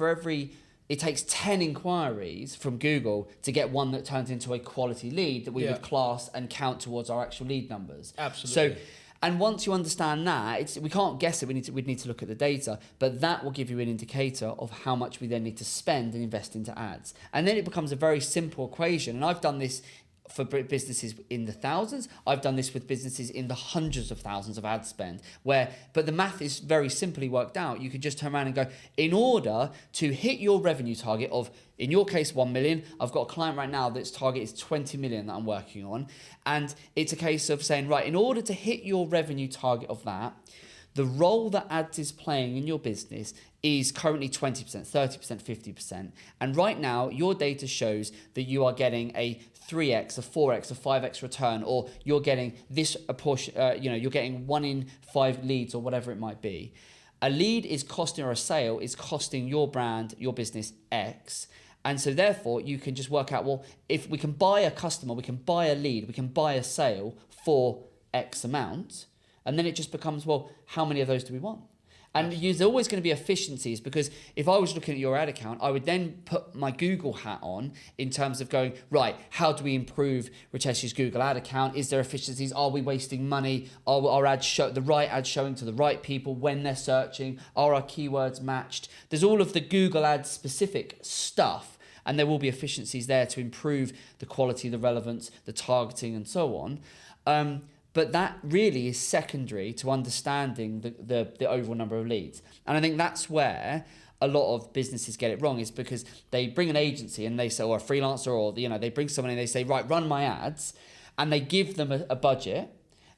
every it takes 10 inquiries from Google to get one that turns into a quality lead that we would class and count towards our actual lead numbers. Absolutely. So, and once you understand that, we can't guess it. We'd need to look at the data, but that will give you an indicator of how much we then need to spend and invest into ads. And then it becomes a very simple equation. And I've done this for businesses in the thousands. I've done this with businesses in the hundreds of thousands of ad spend, but the math is very simply worked out. You could just turn around and go, in order to hit your revenue target of, in your case, 1 million, I've got a client right now that's target is 20 million that I'm working on. And it's a case of saying, right, in order to hit your revenue target of that, the role that ads is playing in your business is currently 20%, 30%, 50%. And right now, your data shows that you are getting a 3x, a 4x, a 5x return, or you're getting this a portion, you're getting 1 in 5 leads or whatever it might be. A lead is costing, or a sale is costing your brand, your business X. And so therefore, you can just work out, well, if we can buy a customer, we can buy a lead, we can buy a sale for X amount. And then it just becomes, well, how many of those do we want? And there's always going to be efficiencies, because if I was looking at your ad account, I would then put my Google hat on in terms of going, right, how do we improve Ratesh's Google ad account? Is there efficiencies? Are we wasting money? Are our ads the right ads showing to the right people when they're searching? Are our keywords matched? There's all of the Google ads specific stuff. And there will be efficiencies there to improve the quality, the relevance, the targeting, and so on. But that really is secondary to understanding the overall number of leads. And I think that's where a lot of businesses get it wrong, is because they bring an agency and they say, or a freelancer, or they bring someone and they say, right, run my ads, and they give them a budget,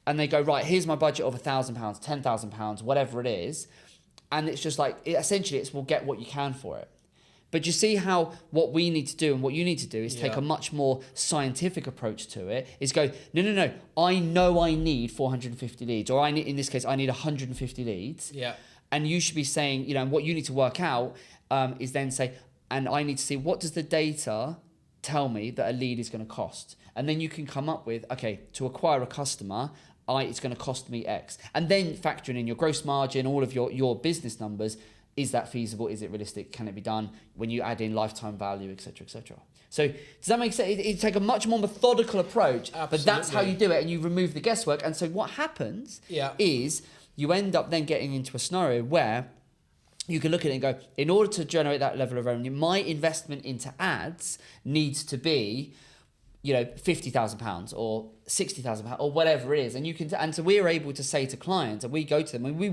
and they go, right, here's my budget of £1,000, £10,000, whatever it is, and it's just like, essentially it's, we'll get what you can for it. But you see how what we need to do and what you need to do is take a much more scientific approach to it, is go, no, I know I need 450 leads, or in this case, I need 150 leads. Yeah. And you should be saying, what you need to work out is then say, and I need to see, what does the data tell me that a lead is going to cost? And then you can come up with, okay, to acquire a customer, it's going to cost me X. And then factoring in your gross margin, all of your business numbers. Is that feasible? Is it realistic? Can it be done? When you add in lifetime value, et cetera, et cetera. So does that make sense? It take a much more methodical approach, Absolutely. But that's how you do it, and you remove the guesswork. And so what happens is you end up then getting into a scenario where you can look at it and go, in order to generate that level of revenue, my investment into ads needs to be, £50,000 or £60,000 or whatever it is, and you can. And so we're able to say to clients, and we go to them and we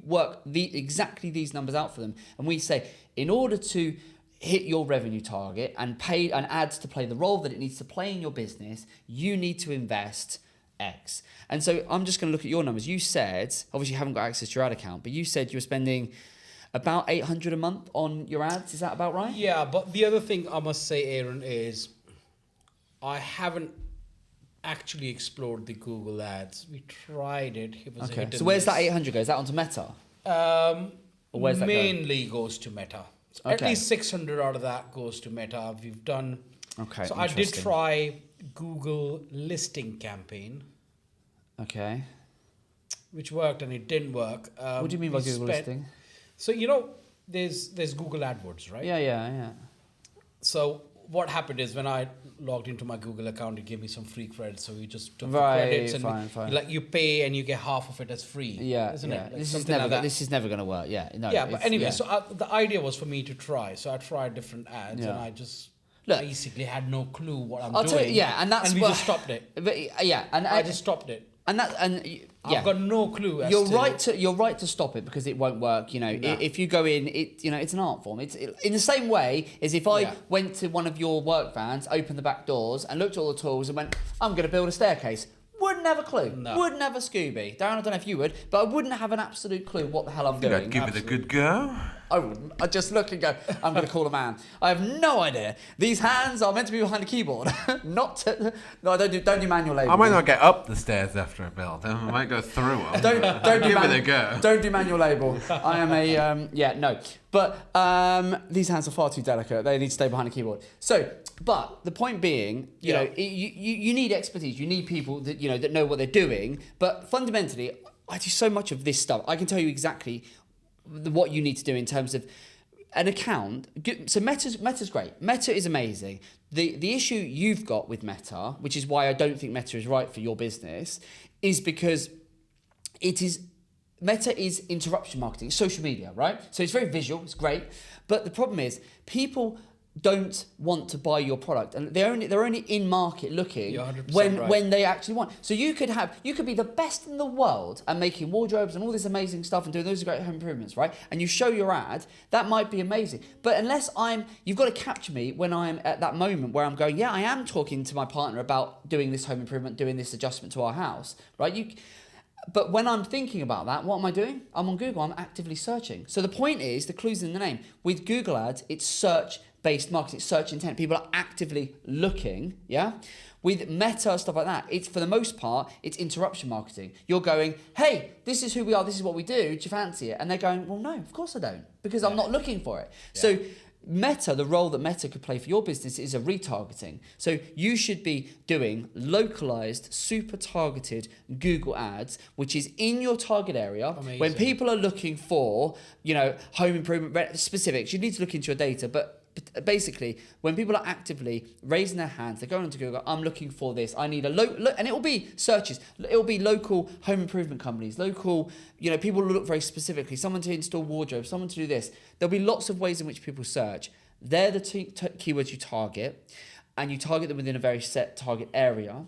work exactly these numbers out for them, and we say, in order to hit your revenue target and pay and ads to play the role that it needs to play in your business, you need to invest X. And so I'm just going to look at your numbers. You said, obviously you haven't got access to your ad account, but you said you were spending about 800 a month on your ads. Is that about right? Yeah, but the other thing I must say, Aaron, is I haven't actually explored the Google ads. We tried it. It was a hit So and where's that miss. 800 go? Is that onto Meta? Or where's that Mainly goes to Meta. So At Okay. least 600 out of that goes to Meta. We've done. Okay, So I did interesting. try Google listing campaign, Okay. which worked and it didn't work. What do you mean by we Google spent- listing? So there's Google AdWords, right? Yeah. So what happened is when I logged into my Google account, it gave me some free credits. So we just took Right, the credits and fine. you pay and you get half of it as free. Yeah, isn't yeah. it? Like This is something never. like that. This is never going to work. Yeah, no. Yeah, but it's- anyway, yeah. so the idea was for me to try. So I tried different ads, Yeah. and I just Look, basically had no clue what I'm I'll doing. tell you, yeah, and that's we what- just stopped it. But, yeah, and I just stopped it. yeah. I've got no clue. As You're to, right to you're right to stop it because it won't work. You know, No. if you go in, it's an art form. It's in the same way as if I Yeah. went to one of your work vans, opened the back doors, and looked at all the tools and went, "I'm going to build a staircase." Wouldn't have a clue. No. Wouldn't have a Scooby. Darren, I don't know if you would, but I wouldn't have an absolute clue what the hell I'm doing. I'd give it a good go. I wouldn't. I'd just look and go, I'm going to call a man. I have no idea. These hands are meant to be behind a keyboard. Not to... No, I don't do manual labour. I might not get up the stairs after I build them. I might go through them. Don't do give it a go. Don't do manual label. I am a no. But these hands are far too delicate. They need to stay behind a keyboard. So, but the point being, you know, you need expertise. You need people that that know what they're doing. But fundamentally, I do so much of this stuff. I can tell you exactly what you need to do in terms of an account. So Meta's great. Meta is amazing. The issue you've got with Meta, which is why I don't think Meta is right for your business, is because Meta is interruption marketing, social media, right? So it's very visual, it's great, but the problem is people don't want to buy your product, and they're only in market looking You're 100% when right. when they actually want. So you could be the best in the world at making wardrobes and all this amazing stuff and doing those great home improvements, right? And you show your ad, that might be amazing. But unless you've got to capture me when I'm at that moment where I'm going, yeah, I am talking to my partner about doing this home improvement, doing this adjustment to our house, right? But when I'm thinking about that, what am I doing? I'm on Google, I'm actively searching. So the point is, the clue's in the name. With Google ads, it's search-based marketing, it's search intent. People are actively looking, yeah? With Meta, stuff like that, it's for the most part, it's interruption marketing. You're going, hey, this is who we are, this is what we do you fancy it? And they're going, well, no, of course I don't, because I'm not looking for it. Yeah. So Meta, the role that Meta could play for your business is a retargeting. So you should be doing localized, super targeted Google ads, which is in your target area. Amazing. When people are looking for, home improvement specifics, you need to look into your data. But basically, when people are actively raising their hands, they're going onto Google, I'm looking for this, I need and it will be searches, it will be local home improvement companies, local, people will look very specifically, someone to install wardrobes, someone to do this. There'll be lots of ways in which people search. They're the keywords you target, and you target them within a very set target area.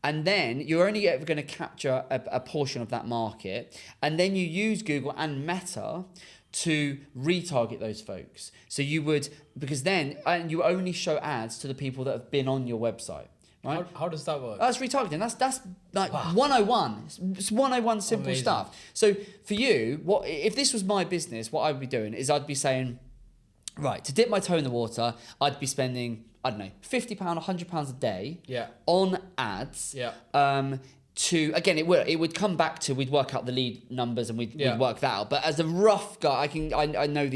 And then you're only ever going to capture a portion of that market. And then you use Google and Meta to retarget those folks. So you would, because then, and you only show ads to the people that have been on your website, right? How does that work? That's retargeting. That's like 101. It's 101 simple Amazing. stuff. So for you, if this was my business, what I'd be doing is I'd be saying, right, to dip my toe in the water, I'd be spending, I don't know, £50, £100 a day on ads. Yeah. Again, it would come back to, we'd work out the lead numbers and we'd work that out. But as a rough guy, I know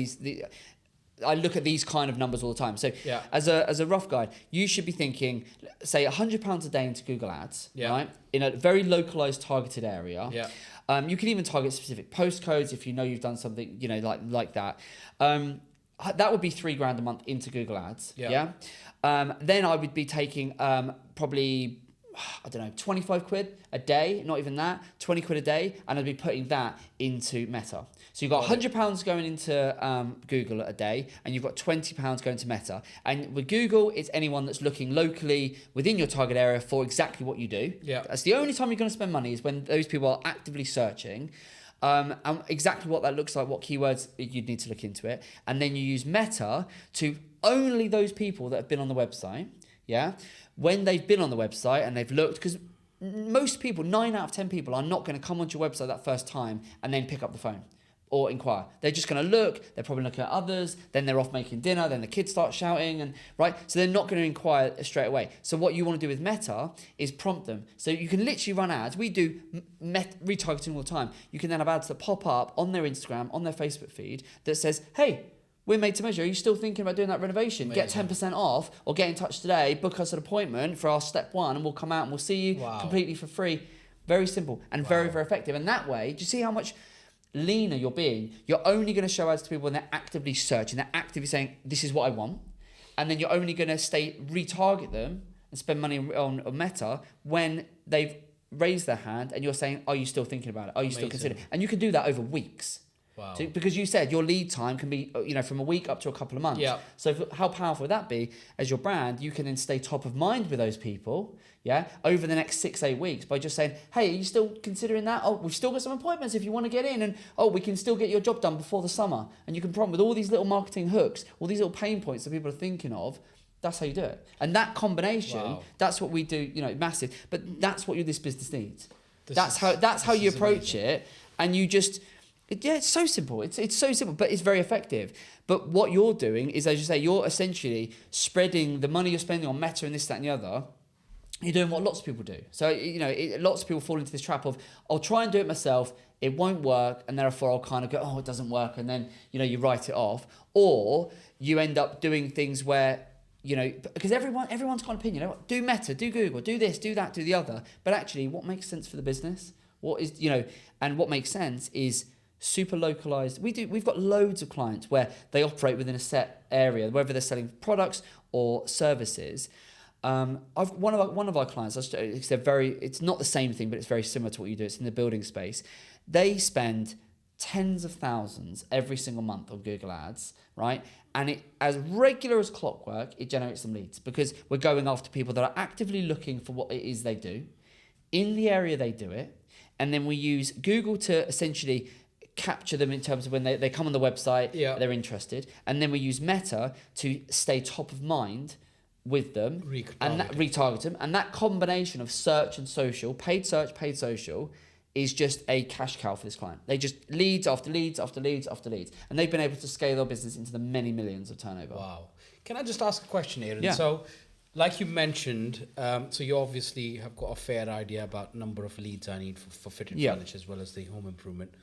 I look at these kind of numbers all the time. So as a rough guide, you should be thinking, say £100 a day into Google Ads, right? In a very localized, targeted area. Yeah. You can even target specific postcodes if you know you've done something, like that. That would be £3,000 a month into Google Ads. Yeah. Then I would be taking probably, I don't know, 25 quid a day, not even that, 20 quid a day, and I'd be putting that into Meta. So you've got £100 going into Google a day, and you've got £20 going to Meta. And with Google, it's anyone that's looking locally within your target area for exactly what you do. Yeah. That's the only time you're going to spend money, is when those people are actively searching. And exactly what that looks like, what keywords you'd need to look into it. And then you use Meta to only those people that have been on the website, when they've been on the website and they've looked, because most people, 9 out of 10 people, are not going to come onto your website that first time and then pick up the phone. or inquire. They're just going to look, they're probably looking at others, then they're off making dinner, then the kids start shouting, and right? So they're not going to inquire straight away. So what you want to do with Meta is prompt them. So you can literally run ads. We do retargeting all the time. You can then have ads that pop up on their Instagram, on their Facebook feed that says, hey, we're made to measure. Are you still thinking about doing that renovation? Amazing. Get 10% off, or get in touch today, book us an appointment for our step 1, and we'll come out and we'll see you completely for free. Very simple and very, very effective. And that way, do you see how much leaner you're being? You're only going to show ads to people when they're actively searching, they're actively saying, this is what I want. And then you're only going to retarget them and spend money on Meta when they've raised their hand and you're saying, are you still thinking about it? Are you still considering? And you can do that over weeks. Wow. So, because you said your lead time can be, from a week up to a couple of months. Yeah. So how powerful would that be? As your brand, you can then stay top of mind with those people, over the next 6-8 weeks by just saying, hey, are you still considering that? Oh, we've still got some appointments if you want to get in, and we can still get your job done before the summer. And you can prompt with all these little marketing hooks, all these little pain points that people are thinking of. That's how you do it. And that combination, that's what we do, massive. But that's what this business needs. That's how you approach it. And you just... it's so simple. It's so simple, but it's very effective. But what you're doing is, as you say, you're essentially spreading the money you're spending on Meta and this, that, and the other. You're doing what lots of people do. So, lots of people fall into this trap of, I'll try and do it myself. It won't work. And therefore I'll kind of go, it doesn't work. And then, you write it off. Or you end up doing things where, because everyone's got an opinion. Do Meta, do Google, do this, do that, do the other. But actually, what makes sense for the business? What is, and what makes sense is super localized. We've got loads of clients where they operate within a set area, whether they're selling products or services. One of our clients, it's not the same thing, but it's very similar to what you do. It's in the building space. They spend tens of thousands every single month on Google Ads, right? And it, as regular as clockwork, it generates some leads because we're going after people that are actively looking for what it is they do in the area they do it. And then we use Google to essentially capture them in terms of when they come on the website, they're interested. And then we use Meta to stay top of mind with them and retarget them. And that combination of search and social, paid search, paid social, is just a cash cow for this client. They just leads after leads after leads after leads. And they've been able to scale their business into the many millions of turnover. Wow. Can I just ask a question, Aaron? Yeah. So, like you mentioned, so you obviously have got a fair idea about number of leads I need for fitted furniture as well as the home improvement.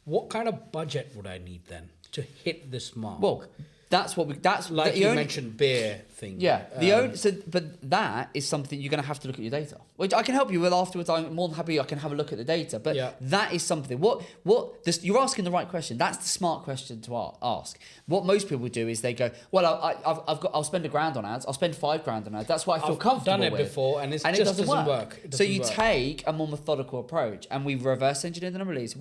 What kind of budget would I need then to hit this mark? Well, that's like you mentioned, beer thing. Yeah, but that is something you're going to have to look at your data, which I can help you with afterwards. I'm more than happy I can have a look at the data. But that is something. You're asking the right question. That's the smart question to ask. What most people do is they go, well, I'll spend $1,000 on ads. I'll spend $5,000 on ads. That's what I feel comfortable with. I've done it before, and it doesn't work. So you take a more methodical approach, and we reverse engineer the number of leads.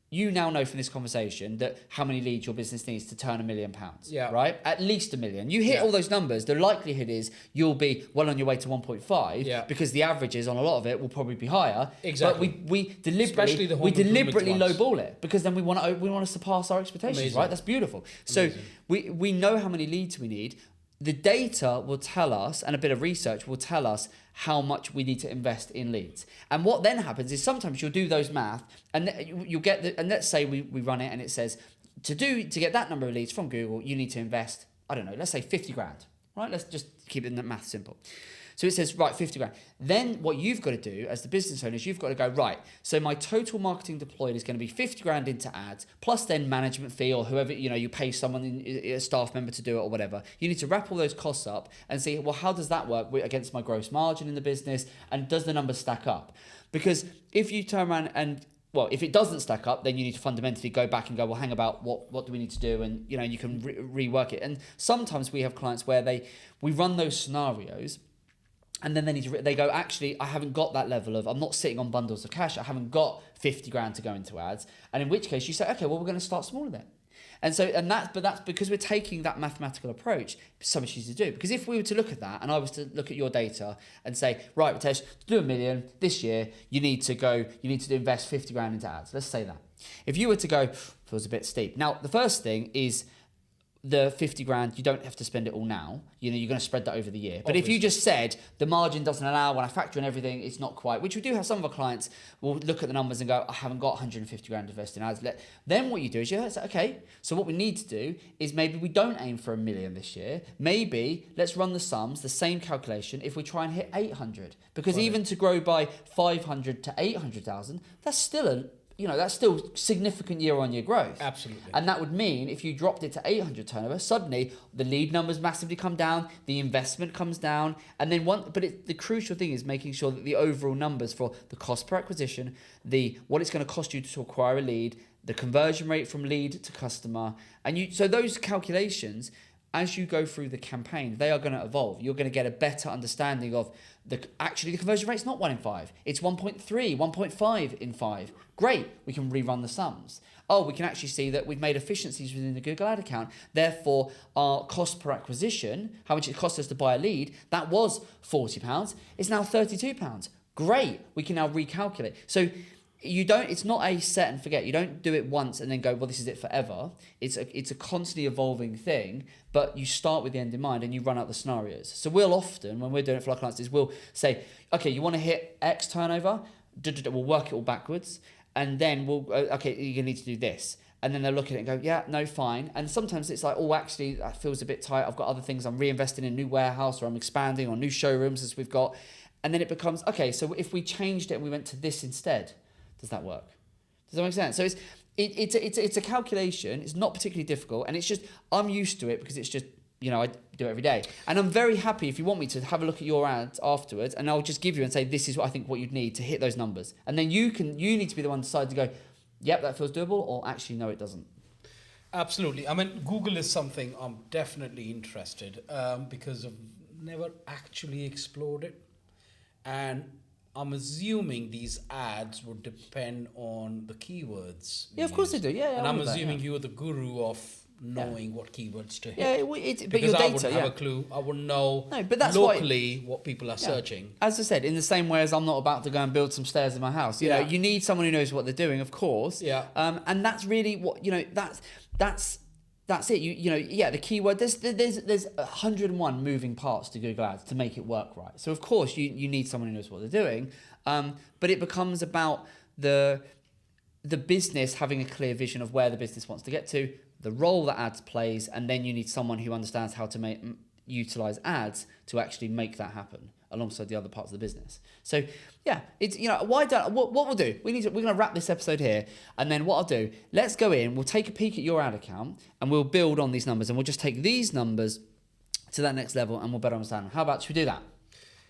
You now know from this conversation that how many leads your business needs to turn £1 million. Yeah. Right? At least $1 million. You hit all those numbers, the likelihood is you'll be well on your way to 1.5 because the averages on a lot of it will probably be higher. Exactly. But we deliberately lowball it because then we want to surpass our expectations. Amazing. Right? That's beautiful. Amazing. So we know how many leads we need. The data will tell us, and a bit of research will tell us how much we need to invest in leads. And what then happens is sometimes you'll do those math, and you'll get and let's say we run it, and it says to get that number of leads from Google, you need to invest, I don't know, let's say $50,000. Right? Let's just keep it in the math simple. So it says, right, $50,000. Then what you've got to do as the business owner is you've got to go, right, so my total marketing deployed is going to be $50,000 into ads, plus then management fee or whoever, you pay someone, a staff member to do it or whatever. You need to wrap all those costs up and see, well, how does that work against my gross margin in the business? And does the numbers stack up? Because if you turn around and if it doesn't stack up, then you need to fundamentally go back and go, well, hang about, what do we need to do? And, you can rework it. And sometimes we have clients where we run those scenarios. And then they go, actually, I haven't got that level I'm not sitting on bundles of cash. I haven't got $50,000 to go into ads. And in which case you say, okay, well, we're going to start smaller then. But that's because we're taking that mathematical approach. So much easier to do. Because if we were to look at that and I was to look at your data and say, right, Ratesh, to do $1 million this year, you need to invest $50,000 into ads. Let's say that. If you were to go, feels a bit steep. Now, the first thing is, the 50 grand, you don't have to spend it all now. You know, you're going to spread that over the year. But Obviously. if you just said the margin doesn't allow, when I factor in everything, it's not quite, which we do have some of our clients will look at the numbers and go, I haven't got 150 grand invested in ads. Then what you do is you say, okay, so what we need to do is maybe we don't aim for 1 million this year. Maybe let's run the sums, the same calculation, if we try and hit 800. Because even to grow by 500 to 800,000, that's still that's still significant year-on-year growth. Absolutely. And that would mean if you dropped it to 800 turnover, suddenly the lead numbers massively come down, the investment comes down, and then the crucial thing is making sure that the overall numbers for the cost per acquisition, what it's going to cost you to acquire a lead, the conversion rate from lead to customer, so those calculations, as you go through the campaign, they are going to evolve. You're going to get a better understanding of the conversion rate's not 1 in 5. It's 1.3, 1.5 in 5. Great, we can rerun the sums. Oh, we can actually see that we've made efficiencies within the Google Ad account. Therefore, our cost per acquisition, how much it cost us to buy a lead, that was £40. It's now £32. Great, we can now recalculate. So it's not a set and forget. You don't do it once and then go, well, this is it forever. It's a constantly evolving thing, but you start with the end in mind and you run out the scenarios. So we'll often, when we're doing it for our clients, is we'll say, okay, you want to hit X turnover? We'll work it all backwards. And then you're going to need to do this. And then they'll look at it and go, yeah, no, fine. And sometimes it's like, oh, actually, that feels a bit tight. I've got other things. I'm reinvesting in a new warehouse, or I'm expanding on new showrooms as we've got. And then it becomes, okay, so if we changed it and we went to this instead, does that work? Does that make sense? So it's a calculation. It's not particularly difficult, and it's just I'm used to it because it's just I do it every day. And I'm very happy if you want me to have a look at your ads afterwards, and I'll just give you and say this is what I think what you'd need to hit those numbers, and then you need to be the one to decide to go, yep, that feels doable, or actually no, it doesn't. Absolutely. I mean, Google is something I'm definitely interested because I've never actually explored it, and I'm assuming these ads would depend on the keywords. Yeah, of course they do. Yeah, and I'm assuming you are the guru of knowing what keywords to hit. Yeah, but because your data, I wouldn't have a clue. I wouldn't know but that's locally what people are searching. As I said, in the same way as I'm not about to go and build some stairs in my house. You know, you need someone who knows what they're doing, of course. Yeah. And that's really what that's it. The keyword. There's 101 moving parts to Google Ads to make it work right. So of course you need someone who knows what they're doing. But it becomes about the business having a clear vision of where the business wants to get to, the role that ads plays, and then you need someone who understands how to utilize ads to actually make that happen alongside the other parts of the business. So yeah, it's what we'll do, we're going to wrap this episode here, and then what I'll do, let's go in, we'll take a peek at your ad account, and we'll build on these numbers, and we'll just take these numbers to that next level, and we'll better understand them. How about, should we do that?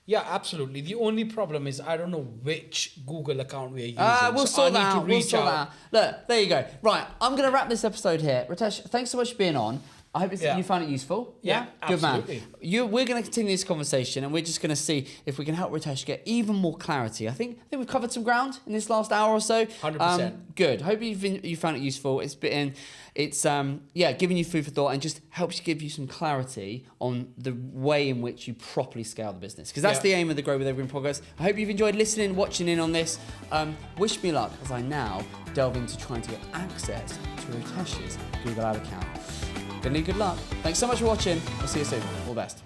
Yeah, absolutely. The only problem is I don't know which Google account we're using. We'll sort that out. We'll sort that out. Look, there you go. Right, I'm going to wrap this episode here. Ratesh, thanks so much for being on. I hope you found it useful. Yeah, good absolutely. Man. We're going to continue this conversation, and we're just going to see if we can help Ratesh get even more clarity. I think we've covered some ground in this last hour or so. 100%. Good. Hope you found it useful. It's giving you food for thought and just helps give you some clarity on the way in which you properly scale the business. Because that's the aim of the Grow with Evergreen podcast. I hope you've enjoyed listening, watching in on this. Wish me luck as I now delve into trying to get access to Ratesh's Google Ad account. Gonna need good luck. Thanks so much for watching. We'll see you soon. All the best.